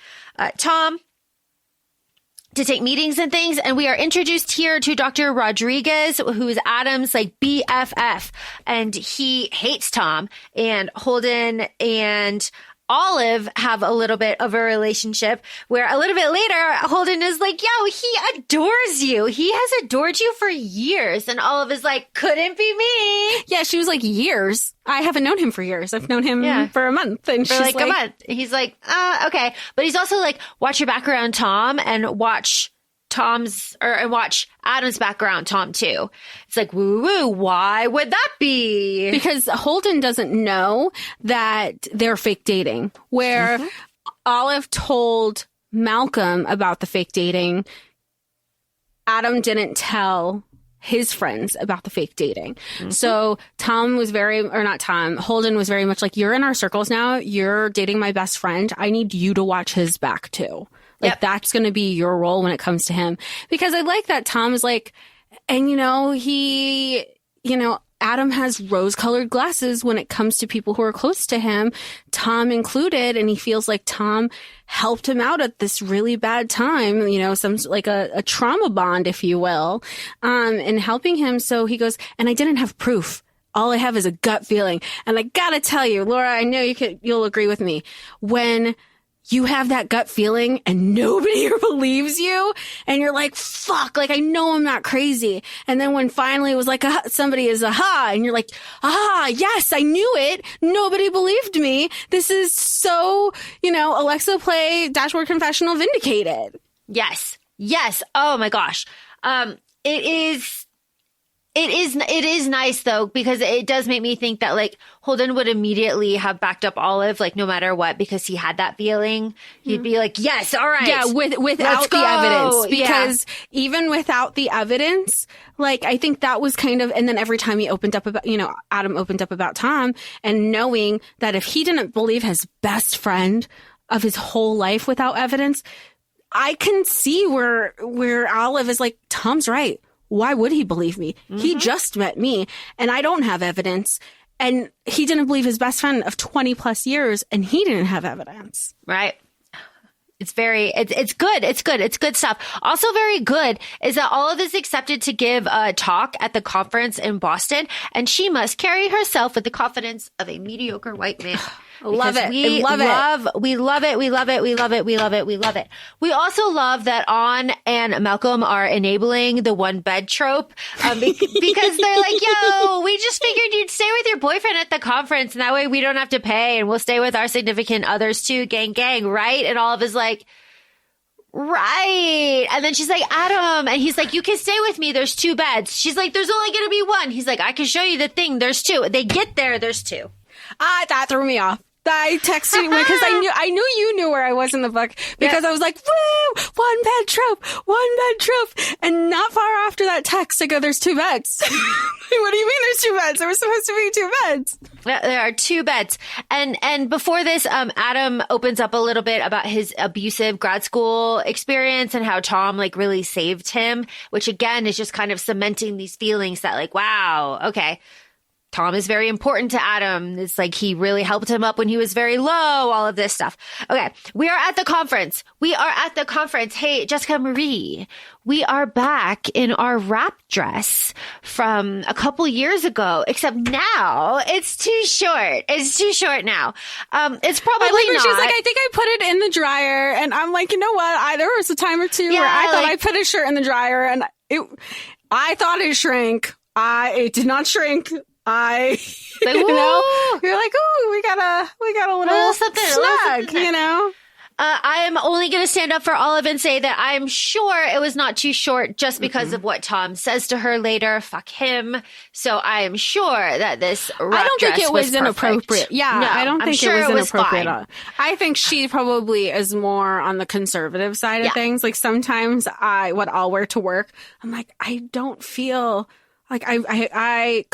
Tom to take meetings and things. And we are introduced here to Dr. Rodriguez, who's Adam's like BFF, and he hates Tom. And Holden and Olive have a little bit of a relationship where a little bit later, Holden is like, yo, he adores you. He has adored you for years. And Olive is like, couldn't be me. Yeah, she was like, years. I haven't known him for years. I've known him for a month. And for she's like a month. He's like, okay. But he's also like, watch your background, Tom, and watch and watch Adam's background, Tom, too. It's like, woo, why would that be? Because Holden doesn't know that they're fake dating. Where Olive told Malcolm about the fake dating, Adam didn't tell his friends about the fake dating. So Holden was very much like, you're in our circles now. You're dating my best friend. I need you to watch his back, too. Like, that's going to be your role when it comes to him. Because I like that Tom is like, and Adam has rose-colored glasses when it comes to people who are close to him, Tom included, and he feels like Tom helped him out at this really bad time, some like a trauma bond, if you will, in helping him. So he goes, and I didn't have proof. All I have is a gut feeling. And I gotta tell you, Laura, I know you'll agree with me. When you have that gut feeling and nobody believes you and you're like, fuck, like I know I'm not crazy. And then when finally it was like, somebody is aha, and you're like, yes, I knew it. Nobody believed me. This is so, Alexa play Dashboard Confessional vindicated. Yes. Oh my gosh. It is nice though, because it does make me think that like Holden would immediately have backed up Olive, like no matter what, because he had that feeling. He'd be like, yes, all right. Yeah, without the evidence. Because even without the evidence, like I think that was kind of, and then every time he opened up about, Adam opened up about Tom, and knowing that if he didn't believe his best friend of his whole life without evidence, I can see where Olive is like, Tom's right. Why would he believe me? He just met me and I don't have evidence. And he didn't believe his best friend of 20 plus years and he didn't have evidence. Right. It's good. It's good stuff. Also very good is that Olive is accepted to give a talk at the conference in Boston, and she must carry herself with the confidence of a mediocre white man. Love it. We love it. We also love that An and Malcolm are enabling the one bed trope because they're like, yo, we just figured you'd stay with your boyfriend at the conference, and that way we don't have to pay, and we'll stay with our significant others too, gang, right? And Olive is like, right. And then she's like, Adam. And he's like, you can stay with me. There's 2 beds. She's like, there's only going to be 1. He's like, I can show you the thing. There's 2. They get there. There's 2. That threw me off. I texted you because I knew you knew where I was in the book, because I was like, woo, one bed trope. And not far after that text, I go, there's 2 beds. What do you mean there's 2 beds? There were supposed to be 2 beds. There are 2 beds. And before this, Adam opens up a little bit about his abusive grad school experience and how Tom like really saved him, which again is just kind of cementing these feelings that like, wow, okay. Tom is very important to Adam. It's like he really helped him up when he was very low, all of this stuff. Okay, we are at the conference. Hey, Jessica Marie, we are back in our wrap dress from a couple years ago, except now it's too short. It's too short now. It's probably not. She's like, I think I put it in the dryer. And I'm like, you know what? There was a time or two where I thought I put a shirt in the dryer and I thought it shrank. It did not shrink. You're like, oh, we got a little something, snug, you know? I am only going to stand up for Olive and say that I'm sure it was not too short just because of what Tom says to her later. Fuck him. So I am sure that this I don't think it was inappropriate. Yeah, no, I don't think sure it was inappropriate. Fine. I think she probably is more on the conservative side of things. Like sometimes what I'll wear to work, I'm like, I don't feel... Like I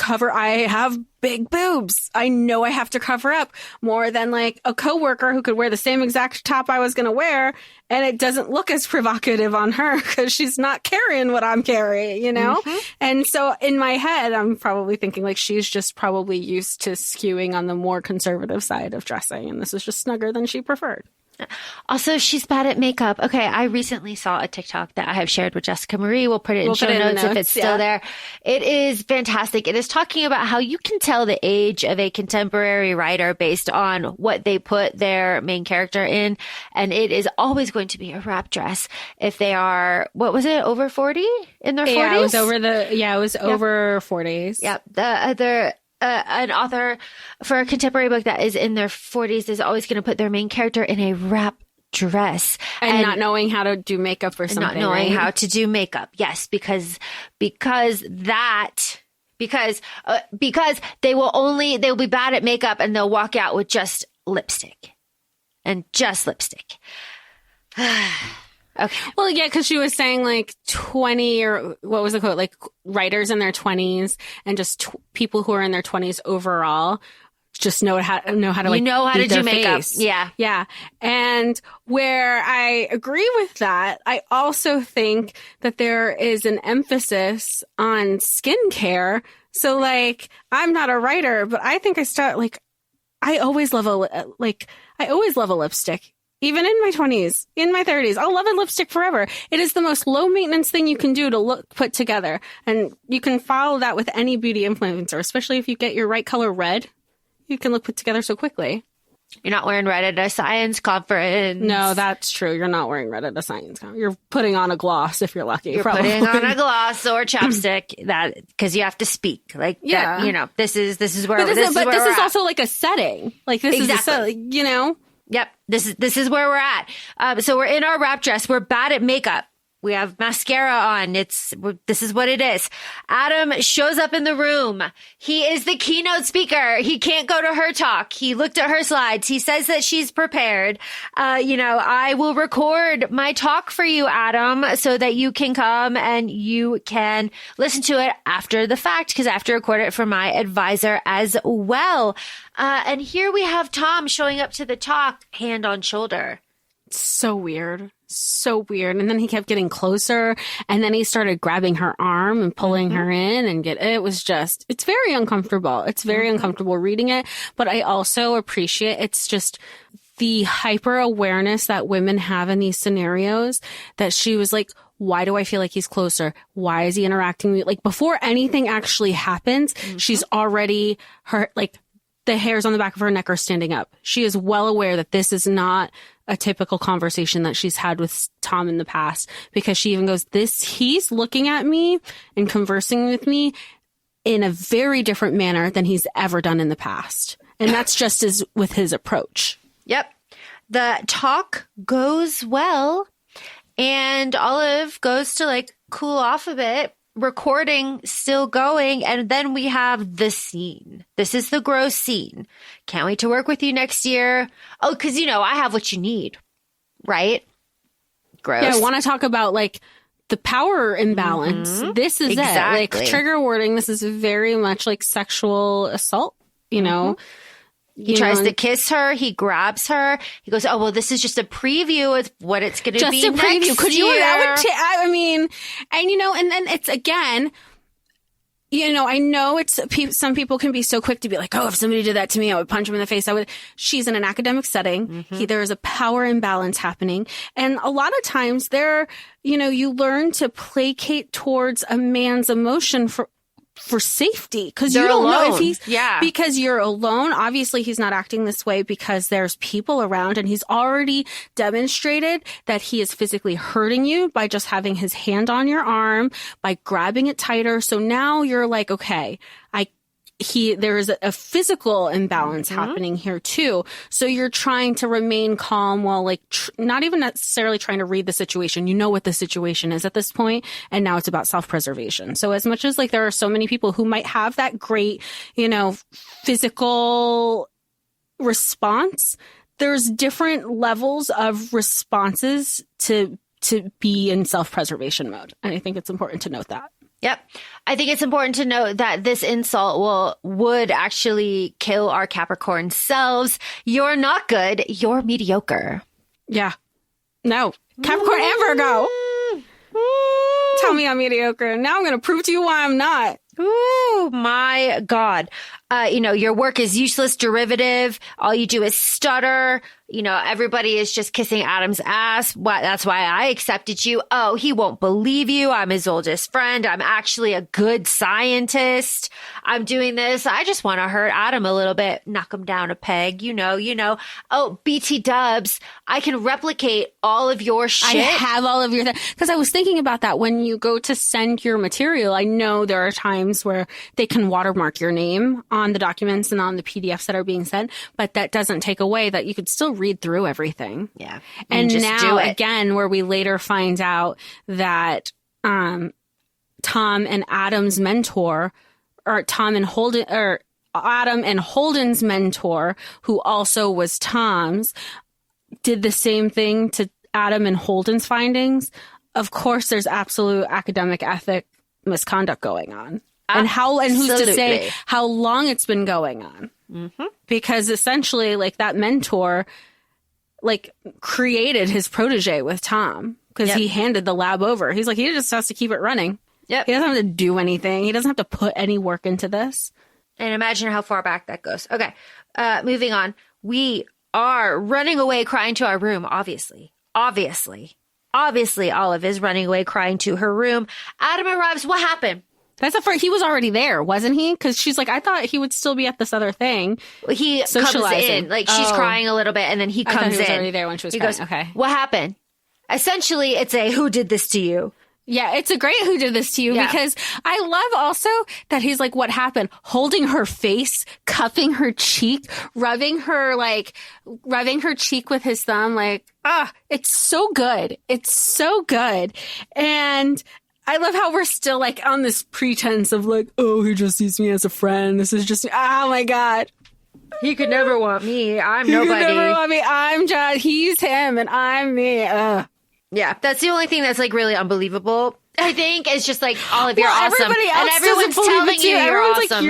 have big boobs. I know I have to cover up more than like a coworker who could wear the same exact top I was going to wear. And it doesn't look as provocative on her because she's not carrying what I'm carrying, you know? Mm-hmm. And so in my head, I'm probably thinking like she's just probably used to skewing on the more conservative side of dressing. And this is just snugger than she preferred. Also, she's bad at makeup. Okay, I recently saw a TikTok that I have shared with Jessica Marie. We'll put it in show notes if it's still there. It is fantastic. It is talking about how you can tell the age of a contemporary writer based on what they put their main character in. And it is always going to be a wrap dress if they are, what was it, over 40? In their 40s? Yeah, it was over 40s. Yep. The other... an author for a contemporary book that is in their 40s is always going to put their main character in a wrap dress and not knowing how to do makeup or something. Not knowing how to do makeup. Yes, because they'll be bad at makeup and they'll walk out with just lipstick. Okay. Well, yeah, because she was saying like 20 or what was the quote? Like writers in their 20s and just people who are in their 20s overall just know how to do makeup. Face. Yeah. Yeah. And where I agree with that, I also think that there is an emphasis on skincare. So like, I'm not a writer, but I think I always love a lipstick. Even in my 20s, in my 30s, I'll love a lipstick forever. It is the most low maintenance thing you can do to look put together. And you can follow that with any beauty influencer, especially if you get your right color red. You can look put together so quickly. You're not wearing red at a science conference. No, that's true. You're not wearing red at a science conference. You're putting on a gloss if you're lucky. You're putting on a gloss or chapstick because you have to speak. Like, yeah. That, you know, this is where this is also like a setting. Like this is a setting, you know? Yep. This is where we're at. So we're in our wrap dress. We're bad at makeup. We have mascara on. This is what it is. Adam shows up in the room. He is the keynote speaker. He can't go to her talk. He looked at her slides. He says that she's prepared. I will record my talk for you, Adam, so that you can come and you can listen to it after the fact, because I have to record it for my advisor as well. And here we have Tom showing up to the talk, hand on shoulder. So weird. And then he kept getting closer and then he started grabbing her arm and pulling her in it's very uncomfortable. It's very uncomfortable reading it, but I also appreciate it's just the hyper awareness that women have in these scenarios that she was like, why do I feel like he's closer? Why is he interacting with me? Like before anything actually happens, she's already the hairs on the back of her neck are standing up. She is well aware that this is not a typical conversation that she's had with Tom in the past, because she even goes, he's looking at me and conversing with me in a very different manner than he's ever done in the past. And that's just as with his approach. Yep. The talk goes well and Olive goes to cool off a bit. Recording still going, and then we have the scene. This is the gross scene. Can't wait to work with you next year. Oh, because I have what you need, right? Gross. Yeah, I want to talk about the power imbalance. This is exactly it. Trigger warning. This is very much like sexual assault. You know. He tries to kiss her. He grabs her. He goes, "Oh well, this is just a preview of what it's going to be just a preview." Next Could year. you? That would. And then it's again. I know some people can be so quick to be like, oh, if somebody did that to me, I would punch him in the face. She's in an academic setting. There is a power imbalance happening. And a lot of times you learn to placate towards a man's emotion for safety, because you don't know if he's because you're alone. Obviously he's not acting this way because there's people around, and he's already demonstrated that he is physically hurting you by just having his hand on your arm, by grabbing it tighter. So now you're like, okay, there is a physical imbalance happening here too. So you're trying to remain calm while not even necessarily trying to read the situation. You know what the situation is at this point, and now it's about self-preservation. So as much as there are so many people who might have that great, physical response, there's different levels of responses to be in self-preservation mode. And I think it's important to note that. Yep. I think it's important to note that this insult would actually kill our Capricorn selves. You're not good. You're mediocre. Yeah. No. Capricorn and Virgo. Tell me I'm mediocre. Now I'm going to prove to you why I'm not. Ooh, my God. Your work is useless, derivative. All you do is stutter. Everybody is just kissing Adam's ass. That's why I accepted you. Oh, he won't believe you. I'm his oldest friend. I'm actually a good scientist. I'm doing this. I just want to hurt Adam a little bit, knock him down a peg. Oh, BT dubs. I can replicate all of your shit. I have all of your things. Because I was thinking about that when you go to send your material. I know there are times where they can watermark your name on the documents and on the PDFs that are being sent, but that doesn't take away that you could still read through everything. Yeah. And now again, where we later find out that Tom and Adam's mentor, or Adam and Holden's mentor, who also was Tom's, did the same thing to Adam and Holden's findings. Of course, there's absolute academic ethic misconduct going on. And who's to say how long it's been going on? Because essentially, that mentor, created his protege with Tom, because he handed the lab over. He's like, he just has to keep it running. Yep. He doesn't have to do anything. He doesn't have to put any work into this. And imagine how far back that goes. Okay. Moving on. We are running away crying to our room, obviously. Obviously, Olive is running away crying to her room. Adam arrives. What happened? He was already there, wasn't he? Because she's like, I thought he would still be at this other thing. He comes in, she's crying a little bit, and then he comes in. He was already there when she was crying. Goes, okay. What happened? Essentially, it's a who did this to you? Yeah, it's a great who did this to you, because I love also that he's like, what happened? Holding her face, cuffing her cheek, rubbing her cheek with his thumb. It's so good. It's so good. And I love how we're still on this pretense of oh, he just sees me as a friend. This is just, oh my God. He could never want me. I'm nobody. He could never want me. I'm just, he's him and I'm me. Yeah, that's the only thing that's really unbelievable. I think it's just Olive, you're awesome. Everybody else and everyone's telling you you're awesome.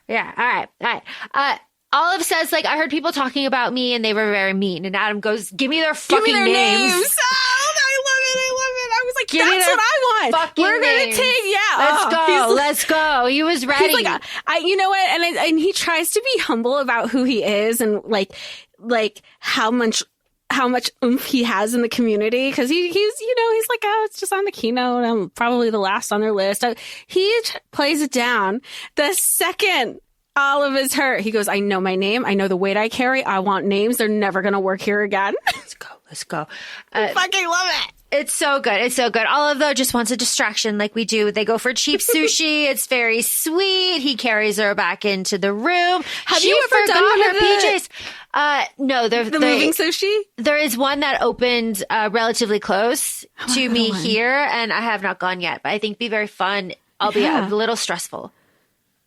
Yeah. All right. Olive says, I heard people talking about me and they were very mean. And Adam goes, give me their fucking names. Oh, I love it. I was like, that's what I want. We're going to take, Let's go. He was ready. He's you know what? And he tries to be humble about who he is and how much oomph he has in the community. Cause he's like, oh, it's just on the keynote. I'm probably the last on their list. He plays it down. The second Olive is hurt, he goes, I know my name. I know the weight I carry. I want names. They're never going to work here again. Let's go. I fucking love it. It's so good. Olive, though, just wants a distraction like we do. They go for cheap sushi. It's very sweet. He carries her back into the room. Have you ever done her PJs? No. The moving sushi? There is one that opened relatively close to me here, and I have not gone yet. But I think it'd be very fun, albeit a little stressful.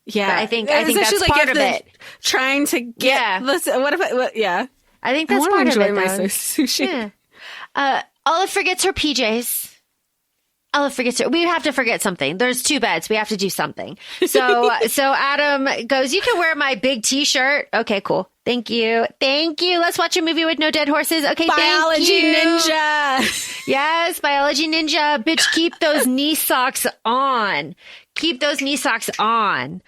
Yeah. But I think that's part of it. Trying to get... Yeah. I think that's part of it, my sushi. Yeah. Olive forgets her PJs. We have to forget something. There's 2 beds. We have to do something. So Adam goes, you can wear my big t-shirt. Okay, cool. Thank you. Let's watch a movie with no dead horses. Okay, Biology thank you. ninja. Yes, biology ninja. Bitch, keep those knee socks on. keep those knee socks on.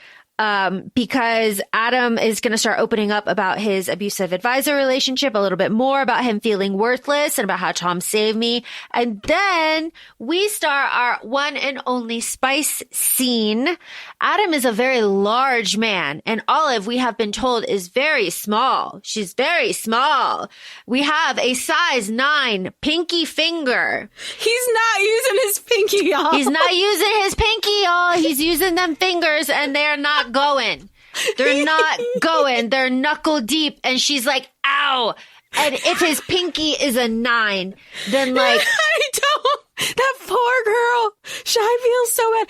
Because Adam is going to start opening up about his abusive advisor relationship, a little bit more about him feeling worthless and about how Tom saved me. And then we start our one and only spice scene. Adam is a very large man, and Olive, we have been told, is very small. She's very small. We have a size 9 pinky finger. He's not using his pinky, y'all. He's not using his pinky, y'all. He's using them fingers, and they're not going. They're not going. They're knuckle deep. And she's like, ow. And if his pinky is a 9, then like, I don't. That poor girl. I feel so bad.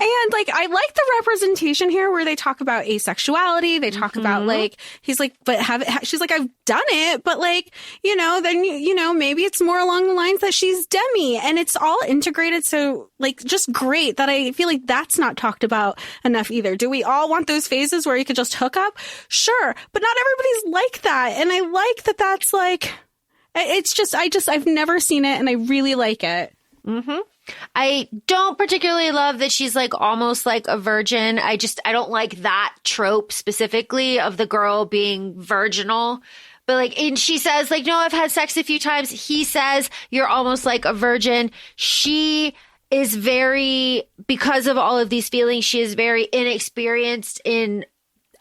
And like, I like the representation here where they talk about asexuality. They talk about like, he's like, but she's like, I've done it, but like, then, maybe it's more along the lines that she's demi, and it's all integrated. So like, just great that I feel like that's not talked about enough either. Do we all want those phases where you could just hook up? Sure. But not everybody's like that. And I like that that's like, it's just, I've never seen it, and I really like it. Mm-hmm. I don't particularly love that she's like almost like a virgin. I don't like that trope specifically of the girl being virginal. But like, and she says like, no, I've had sex a few times. He says, you're almost like a virgin. She is because of all of these feelings, she is very inexperienced in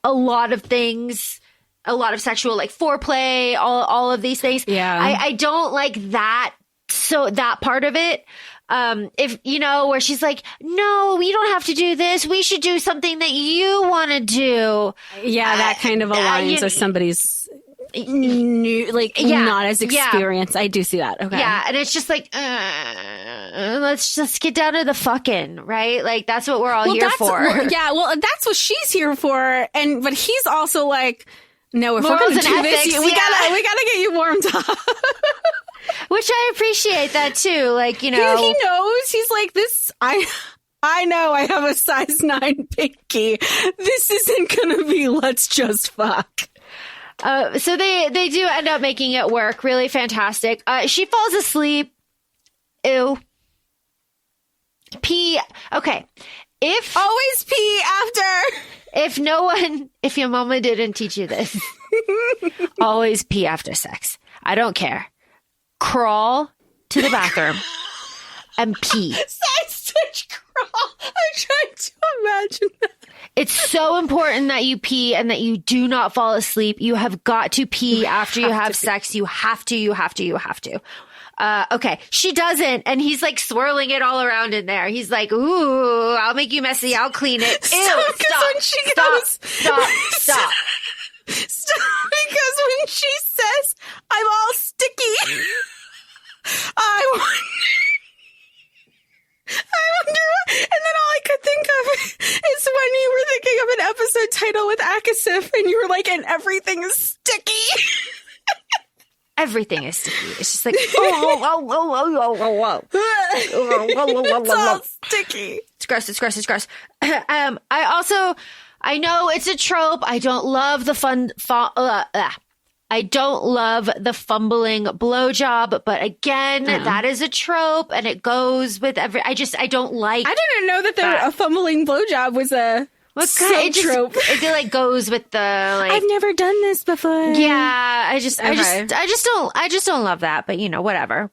a lot of things. A lot of sexual, like foreplay, all of these things. Yeah. I don't like that. So that part of it, if, where she's like, no, you don't have to do this. We should do something that you want to do. Yeah. That kind of aligns with somebody's new, like not as experienced. Yeah. I do see that. Okay. Yeah. And it's just like, let's just get down to the fucking, right? Like that's what we're all here for. Yeah. Well, that's what she's here for. But he's also like, no, if we're going to do this, we gotta get you warmed up. Which I appreciate that too. Like, he knows. He's like, this, I know I have a size 9 pinky. This isn't gonna be let's just fuck. So they do end up making it work. Really fantastic. She falls asleep. Ew. Pee. Okay. Always pee after. If your mama didn't teach you this, always pee after sex. I don't care. Crawl to the bathroom and pee. Such crawl. I'm trying to imagine that. It's so important that you pee and that you do not fall asleep. You have got to pee after you have sex. You have to. Okay. She doesn't. And he's like swirling it all around in there. He's like, ooh, I'll make you messy. I'll clean it. Ew, stop. Because when she says, I'm all sticky, I wonder what, and then all I could think of is when you were thinking of an episode title with ACOFAE and you were like, and everything is sticky. Everything is sticky. It's just like, it's all sticky. It's gross. I know it's a trope. I don't love the I don't love the fumbling blowjob, but again, that is a trope, and it goes with I don't like. I didn't know that a fumbling blowjob was a trope. It like goes with the like. I've never done this before. Yeah, I just don't love that. But whatever.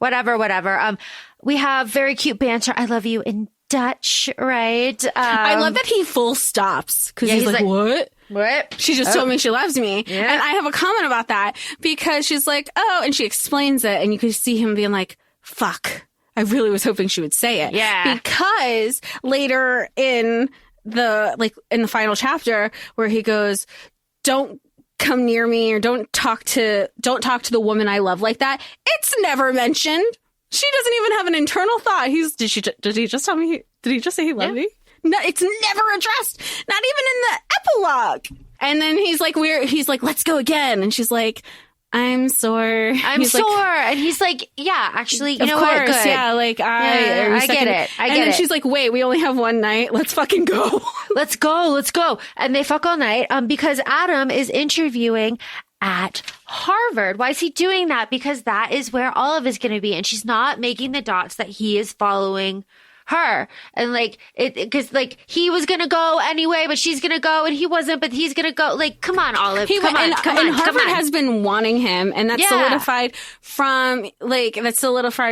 We have very cute banter. I love you in Dutch, right? I love that he full stops because he's like, what? What? She just told me she loves me. Yeah. And I have a comment about that because she's like, oh, and she explains it, and you can see him being like, fuck. I really was hoping she would say it. Yeah. Because later in the final chapter where he goes, don't come near me or don't talk to the woman I love like that. It's never mentioned. She doesn't even have an internal thought. Did he just tell me? Did he just say he loved me? No, it's never addressed. Not even in the epilogue. And then he's like, let's go again. And she's like, I'm sore. I'm sore. And he's like, yeah, actually, you know what? Good. Yeah, like, I get it. And then she's like, wait, we only have one night. Let's fucking go. Let's go. And they fuck all night because Adam is interviewing at Harvard. Why is he doing that? Because that is where Olive is going to be. And she's not making the dots that he is following her. And like, because like he was going to go anyway, but she's going to go, and he wasn't, but he's going to go. Like, come on, Olive. Come on. Harvard has been wanting him, and that's solidified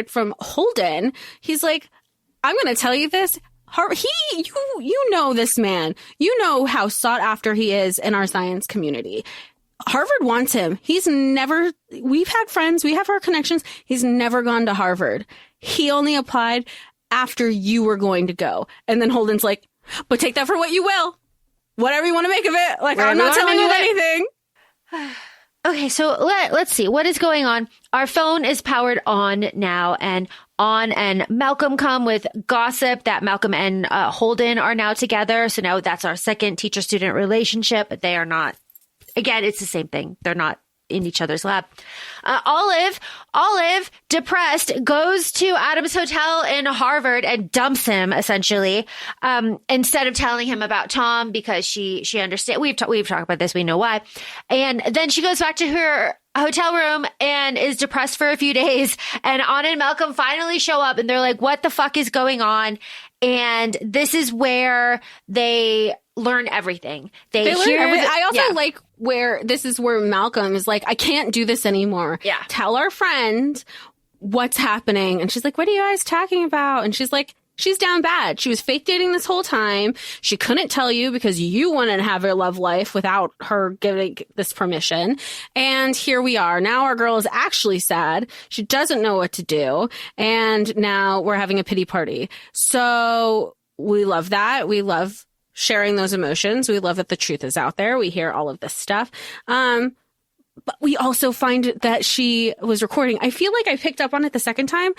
from Holden. He's like, I'm going to tell you this. You know this man. You know how sought after he is in our science community. Harvard wants him. We've had friends. We have our connections. He's never gone to Harvard. He only applied after you were going to go. And then Holden's like, but take that for what you will. Whatever you want to make of it. Like, I'm not telling you anything. Okay, so let's see. What is going on? Our phone is powered on now, and Malcolm come with gossip that Malcolm and Holden are now together. So now that's our second teacher-student relationship. But they are not. Again, it's the same thing. They're not in each other's lab. Olive, depressed, goes to Adam's hotel in Harvard and dumps him, essentially, instead of telling him about Tom, because she understands. We've talked about this. We know why. And then she goes back to her hotel room and is depressed for a few days. And Anna and Malcolm finally show up, and they're like, what the fuck is going on? And this is where they learn everything. They hear everything. I also like this is where Malcolm is like, I can't do this anymore. Yeah. Tell our friend what's happening. And she's like, what are you guys talking about? And she's like, she's down bad. She was fake dating this whole time. She couldn't tell you because you wanted to have her love life without her giving this permission. And here we are. Now our girl is actually sad. She doesn't know what to do. And now we're having a pity party. So we love that. We love sharing those emotions. We love that the truth is out there. We hear all of this stuff. But we also find that she was recording. I feel like I picked up on it the second time.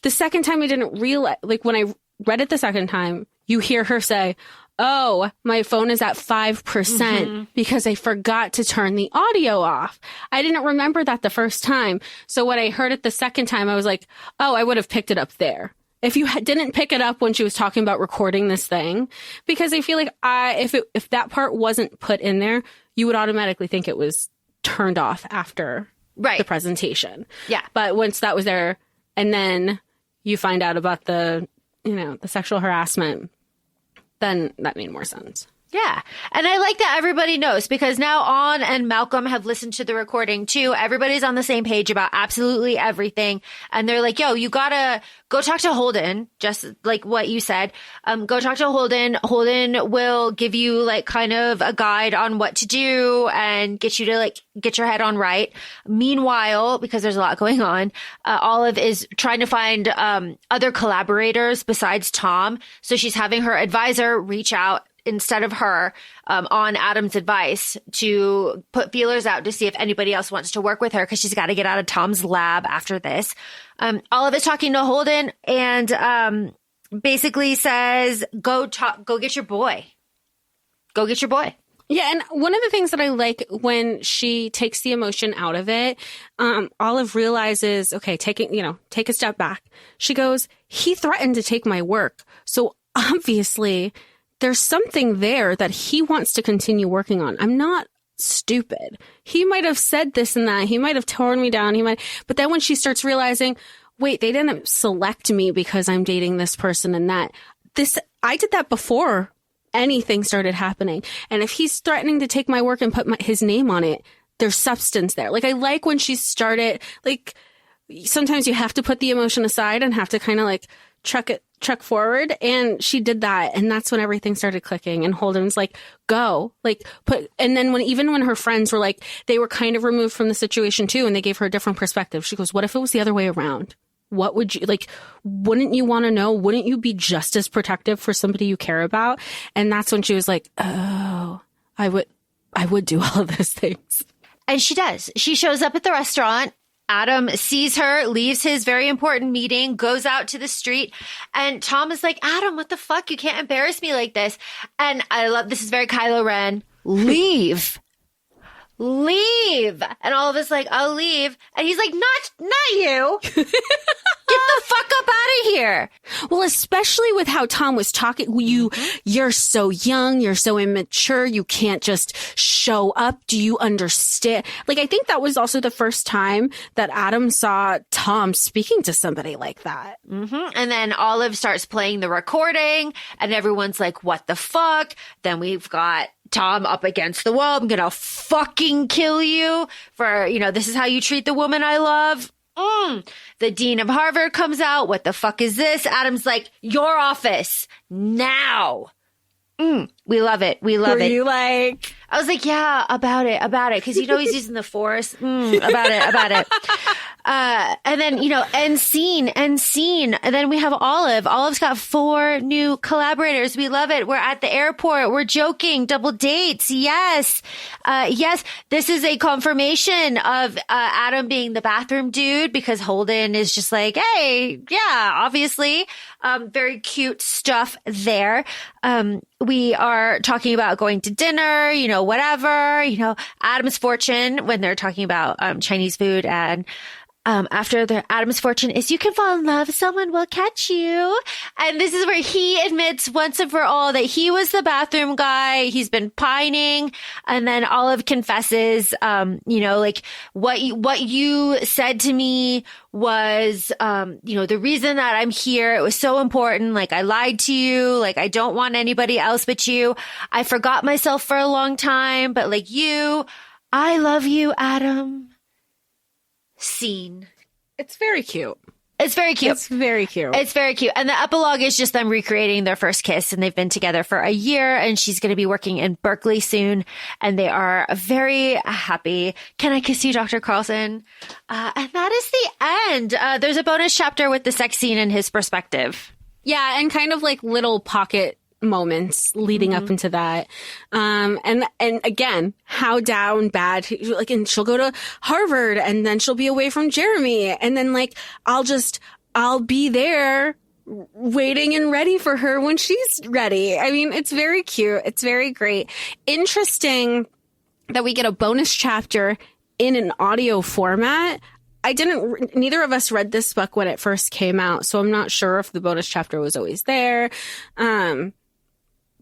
The second time I didn't realize, like when I read it the second time, you hear her say, oh, my phone is at 5% because I forgot to turn the audio off. I didn't remember that the first time. So when I heard it the second time, I was like, oh, I would have picked it up there. If you didn't pick it up when she was talking about recording this thing, because I feel like if that part wasn't put in there, you would automatically think it was turned off after the presentation. Yeah. But once that was there, and then you find out about the sexual harassment, then that made more sense. Yeah. And I like that everybody knows, because now Ann and Malcolm have listened to the recording too. Everybody's on the same page about absolutely everything. And they're like, yo, you gotta go talk to Holden, just like what you said. Go talk to Holden. Holden will give you like kind of a guide on what to do and get you to like get your head on right. Meanwhile, because there's a lot going on, Olive is trying to find other collaborators besides Tom. So she's having her advisor reach out instead of her, on Adam's advice, to put feelers out to see if anybody else wants to work with her, because she's got to get out of Tom's lab after this. Olive is talking to Holden and basically says, go get your boy. Go get your boy. Yeah, and one of the things that I like when she takes the emotion out of it, Olive realizes, okay, take a step back. She goes, he threatened to take my work. So obviously there's something there that he wants to continue working on. I'm not stupid. He might have said this and that. He might have torn me down. But then when she starts realizing, wait, they didn't select me because I'm dating this person and that. I did that before anything started happening. And if he's threatening to take my work and put his name on it, there's substance there. Like, I like when she started, like, sometimes you have to put the emotion aside and have to kind of like truck forward. And she did that. And that's when everything started clicking. And Holden's like, go, like, and then even when her friends were like, they were kind of removed from the situation too. And they gave her a different perspective. She goes, what if it was the other way around? What would you like? Wouldn't you want to know? Wouldn't you be just as protective for somebody you care about? And that's when she was like, oh, I would do all of those things. And she does. She shows up at the restaurant. Adam sees her, leaves his very important meeting, goes out to the street, and Tom is like, Adam, what the fuck? You can't embarrass me like this. And I love, this is very Kylo Ren. Leave. Leave. And all of us like, I'll leave. And he's like, not you. Get the fuck up out of here. Well, especially with how Tom was talking, you're so young, you're so immature, you can't just show up. Do you understand? Like, I think that was also the first time that Adam saw Tom speaking to somebody like that. And then Olive starts playing the recording and everyone's like, what the fuck? Then we've got Tom up against the wall. I'm gonna fucking kill you for, this is how you treat the woman I love. The dean of Harvard comes out. What the fuck is this? Adam's like, your office now. We love it. We love it. Were you like? I was like, yeah, about it. Cause he's using the force. About it. And then, end scene. And then we have Olive. Olive's got 4 new collaborators. We love it. We're at the airport. We're joking. Double dates. Yes. Yes. This is a confirmation of, Adam being the bathroom dude because Holden is just like, hey, yeah, obviously. Very cute stuff there. We are talking about going to dinner, whatever, Adam's fortune when they're talking about, Chinese food and, after the Adam's fortune is you can fall in love, someone will catch you. And this is where he admits once and for all that he was the bathroom guy. He's been pining. And then Olive confesses, like what you said to me was, the reason that I'm here. It was so important. Like I lied to you. Like I don't want anybody else but you. I forgot myself for a long time, but like you, I love you, Adam. Scene. It's very cute. It's very cute. It's very cute. It's very cute. And the epilogue is just them recreating their first kiss, and they've been together for a year, and she's going to be working in Berkeley soon, and they are very happy. Can I kiss you, Dr. Carlsen? And that is the end. There's a bonus chapter with the sex scene and his perspective. Yeah, and kind of like little pocket moments leading up into that. And again, how down bad, like, and she'll go to Harvard and then she'll be away from Jeremy. And then like, I'll be there waiting and ready for her when she's ready. I mean, it's very cute. It's very great. Interesting that we get a bonus chapter in an audio format. Neither of us read this book when it first came out, so I'm not sure if the bonus chapter was always there.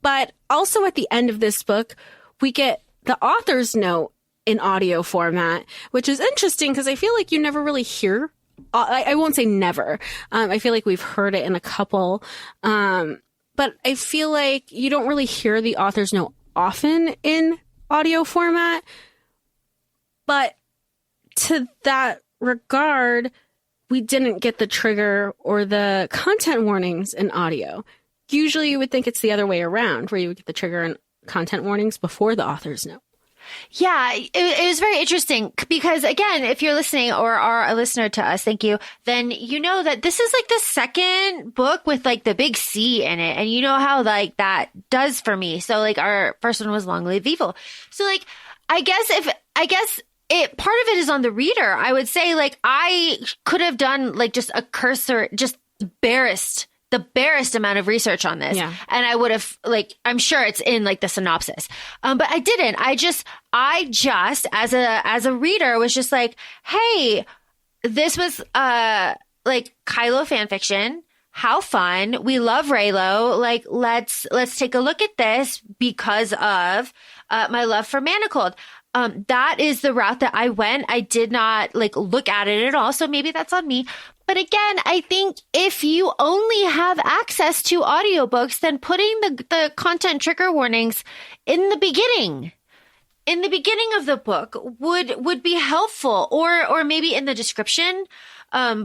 But also at the end of this book, we get the author's note in audio format, which is interesting because I feel like you never really hear. I won't say never. I feel like we've heard it in a couple. But I feel like you don't really hear the author's note often in audio format. But to that regard, we didn't get the trigger or the content warnings in audio. Usually you would think it's the other way around, where you would get the trigger and content warnings before the author's note. Yeah, it was very interesting because, again, if you're listening or are a listener to us, thank you, then you know that this is like the second book with like the big C in it. And you know how like that does for me. So like our first one was Long Live Evil. So like, I guess part of it is on the reader. I would say like I could have done like just a cursor, just the barest amount of research on this. Yeah. And I would have like, I'm sure it's in like the synopsis. But I didn't. I just as a reader was just like, hey, this was like Kylo fan fiction. How fun. We love Raylo. Like, let's take a look at this because of my love for Manacled. That is the route that I went. I did not like look at it at all. So maybe that's on me. But again, I think if you only have access to audiobooks, then putting the content trigger warnings in the beginning of the book would be helpful, or maybe in the description,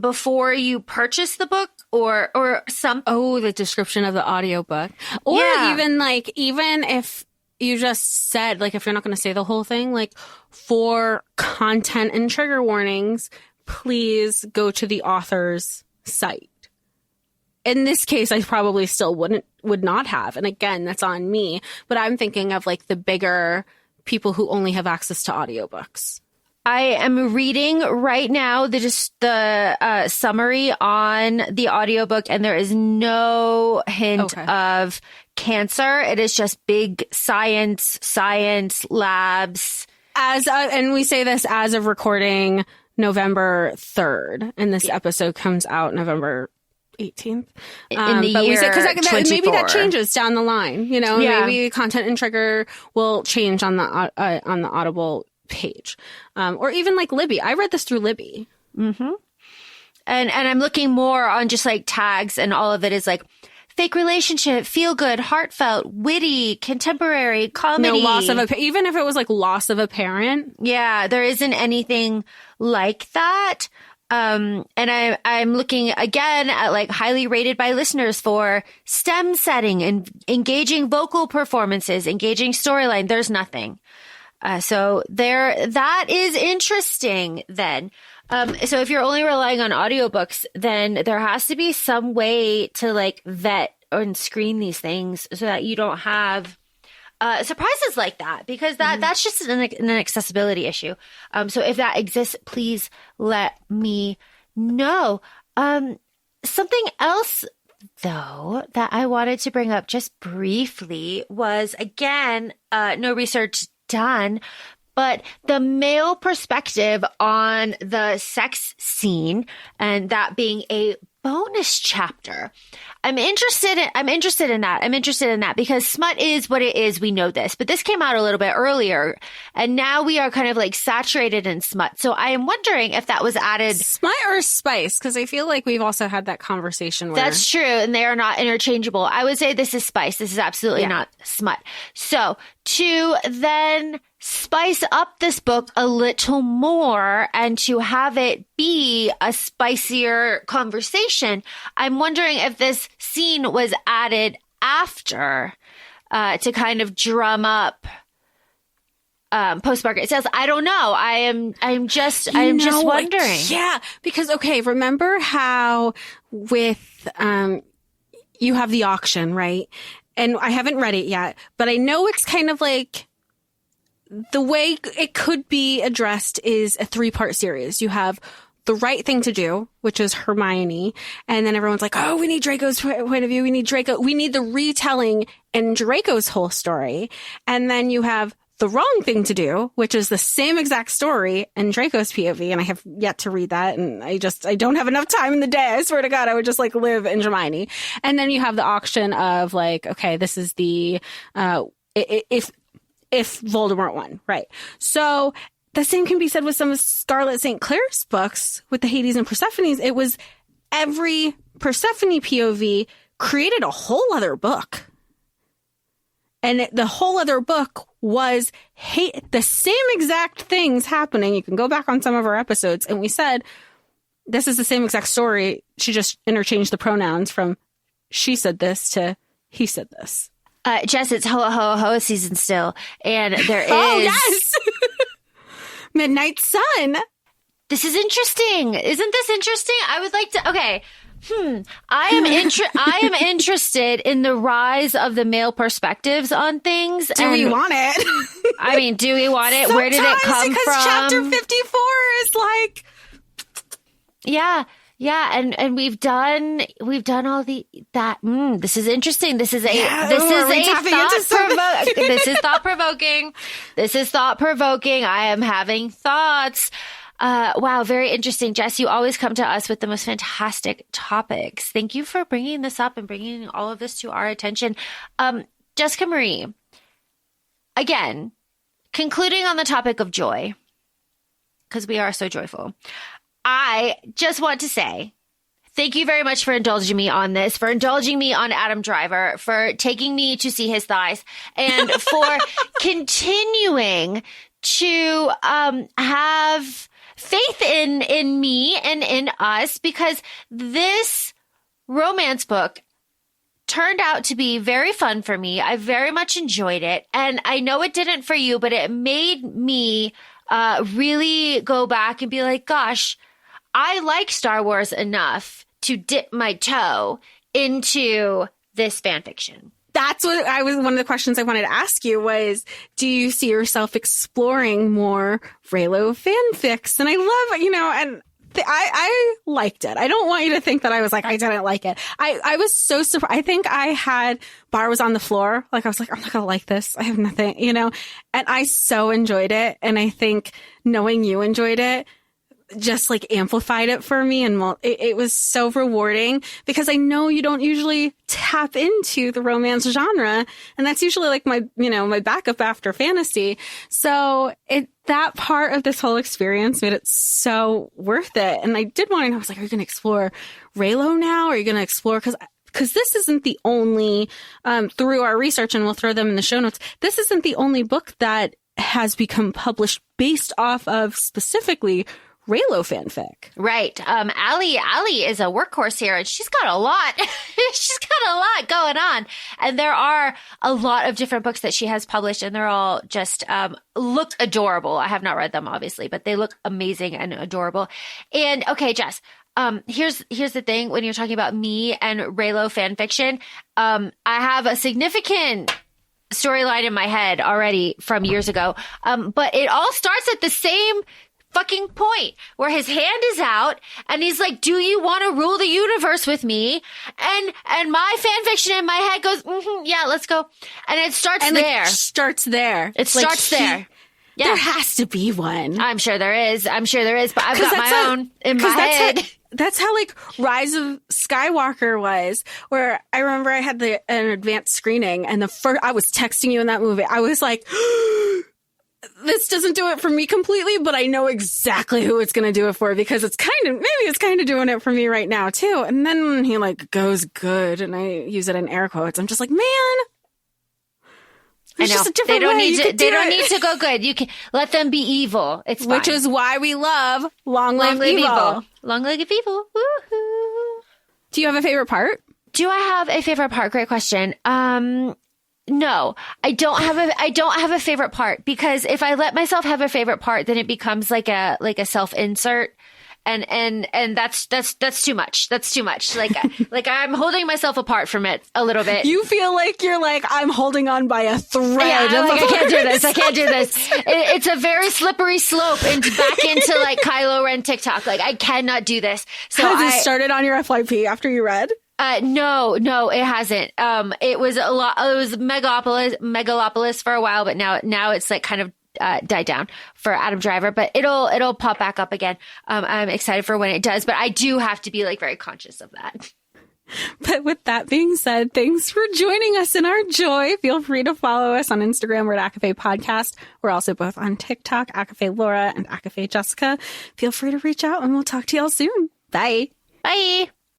before you purchase the book or some. Oh, the description of the audiobook. Or even if you just said, like, if you're not going to say the whole thing, like, for content and trigger warnings, please go to the author's site. In this case, I probably still would not have. And again, that's on me. But I'm thinking of like the bigger people who only have access to audiobooks. I am reading right now the summary on the audiobook, and there is no hint of cancer. It is just big science labs. And we say this as of recording November 3rd, and this episode comes out November 18th. In the year maybe that changes down the line. Maybe content and trigger will change on the Audible page, or even like Libby. I read this through Libby. Mm-hmm. And I'm looking more on just like tags, and all of it is like fake relationship, feel good, heartfelt, witty, contemporary, comedy. No loss of even if it was like loss of a parent. Yeah, there isn't anything like that. And I'm looking again at like highly rated by listeners for STEM setting and engaging vocal performances, engaging storyline. There's nothing. So that is interesting then. So if you're only relying on audiobooks, then there has to be some way to like vet and screen these things so that you don't have surprises like that, because that's just an accessibility issue. So if that exists, please let me know. Something else, though, that I wanted to bring up just briefly was, again, no research done, but the male perspective on the sex scene, and that being a bonus chapter. I'm interested in that because smut is what it is. We know this, but this came out a little bit earlier, and now we are kind of like saturated in smut. So I am wondering if that was added. Smut or spice? Because I feel like we've also had that conversation where that's true, and they are not interchangeable. I would say this is spice. This is absolutely not smut. So to then spice up this book a little more and to have it be a spicier conversation, I'm wondering if this scene was added after to kind of drum up post-market sales. I don't know. I'm just wondering. Yeah, because remember how with you have the auction, right? And I haven't read it yet, but I know it's kind of like the way it could be addressed is a 3-part series. You have the right thing to do, which is Hermione. And then everyone's like, oh, we need Draco's point of view. We need Draco. We need the retelling in Draco's whole story. And then you have the wrong thing to do, which is the same exact story in Draco's POV. And I have yet to read that. And I don't have enough time in the day. I swear to God, I would just like live in Hermione. And then you have the auction of like, okay, this is the, if Voldemort won, right? So the same can be said with some of Scarlet St. Clair's books with the Hades and Persephone's. It was every Persephone POV created a whole other book. And the whole other book was the same exact things happening. You can go back on some of our episodes, and we said, this is the same exact story. She just interchanged the pronouns from she said this to he said this. Jess, it's Hoa Hoa Hoa season still, and there is... Oh, yes! Midnight Sun. This is interesting. Isn't this interesting? I would like to... Okay. I am interested in the rise of the male perspectives on things. Do we want it? I mean, do we want it? Where did it come from? Because chapter 54 is like... Yeah. Yeah, and we've done all that. This is interesting. This is thought provoking. I am having thoughts. Wow, very interesting. Jess, you always come to us with the most fantastic topics. Thank you for bringing this up and bringing all of this to our attention. Jessica Marie, again, concluding on the topic of joy, because we are so joyful. I just want to say thank you very much for indulging me on this, for indulging me on Adam Driver, for taking me to see his thighs, and for continuing to have faith in me and in us, because this romance book turned out to be very fun for me. I very much enjoyed it. And I know it didn't for you, but it made me really go back and be like, gosh, I like Star Wars enough to dip my toe into this fan fiction. That's what one of the questions I wanted to ask you was, do you see yourself exploring more Reylo fanfics? And I love, and I liked it. I don't want you to think that I was like, I didn't like it. I was so surprised. I think bar was on the floor. Like, I was like, I'm not going to like this. I have nothing, and I so enjoyed it. And I think knowing you enjoyed it, just like amplified it for me. And it was so rewarding because I know you don't usually tap into the romance genre. And that's usually like my backup after fantasy. So that part of this whole experience made it so worth it. And I did want to know, I was like, are you going to explore Raylo now? Are you going to explore, because this isn't the only, through our research, and we'll throw them in the show notes, this isn't the only book that has become published based off of specifically Raylo fanfic. Right. Allie is a workhorse here, and she's got a lot. She's got a lot going on. And there are a lot of different books that she has published, and they're all just look adorable. I have not read them, obviously, but they look amazing and adorable. And okay, Jess, here's the thing. When you're talking about me and Raylo fan fiction, I have a significant storyline in my head already from years ago. But it all starts at the same fucking point where his hand is out and he's like, do you want to rule the universe with me? And my fan fiction in my head goes, yeah, let's go. And it starts there. It starts there. Yeah. There has to be one. I'm sure there is, but I've got my own in my head. That's how like Rise of Skywalker was, where I remember I had an advanced screening, and I was texting you in that movie. I was like, this doesn't do it for me completely, but I know exactly who it's going to do it for, because it's kind of doing it for me right now too. And then when he like goes good, and I use it in air quotes, I'm just like, man. I know. They don't need to go good. You can let them be evil. It's fine. Which is why we love Long Live Evil. Long Live Evil. Woohoo. Do you have a favorite part? Do I have a favorite part? Great question. No, I don't have a favorite part, because if I let myself have a favorite part, then it becomes like a self-insert. And that's too much. That's too much. Like I'm holding myself apart from it a little bit. You feel like you're like, I'm holding on by a thread. Yeah, I can't do this. It's a very slippery slope back into like Kylo Ren TikTok. Like I cannot do this. So has it started on your FYP after you read? No, it hasn't. It was a lot. It was Megalopolis for a while, but now it's like kind of died down for Adam Driver, but it'll pop back up again. I'm excited for when it does, but I do have to be like very conscious of that. But with that being said, thanks for joining us in our joy. Feel free to follow us on Instagram. We're at ACOFAE Podcast. We're also both on TikTok, ACOFAE Laura and ACOFAE Jessica. Feel free to reach out, and we'll talk to y'all soon. Bye. Bye.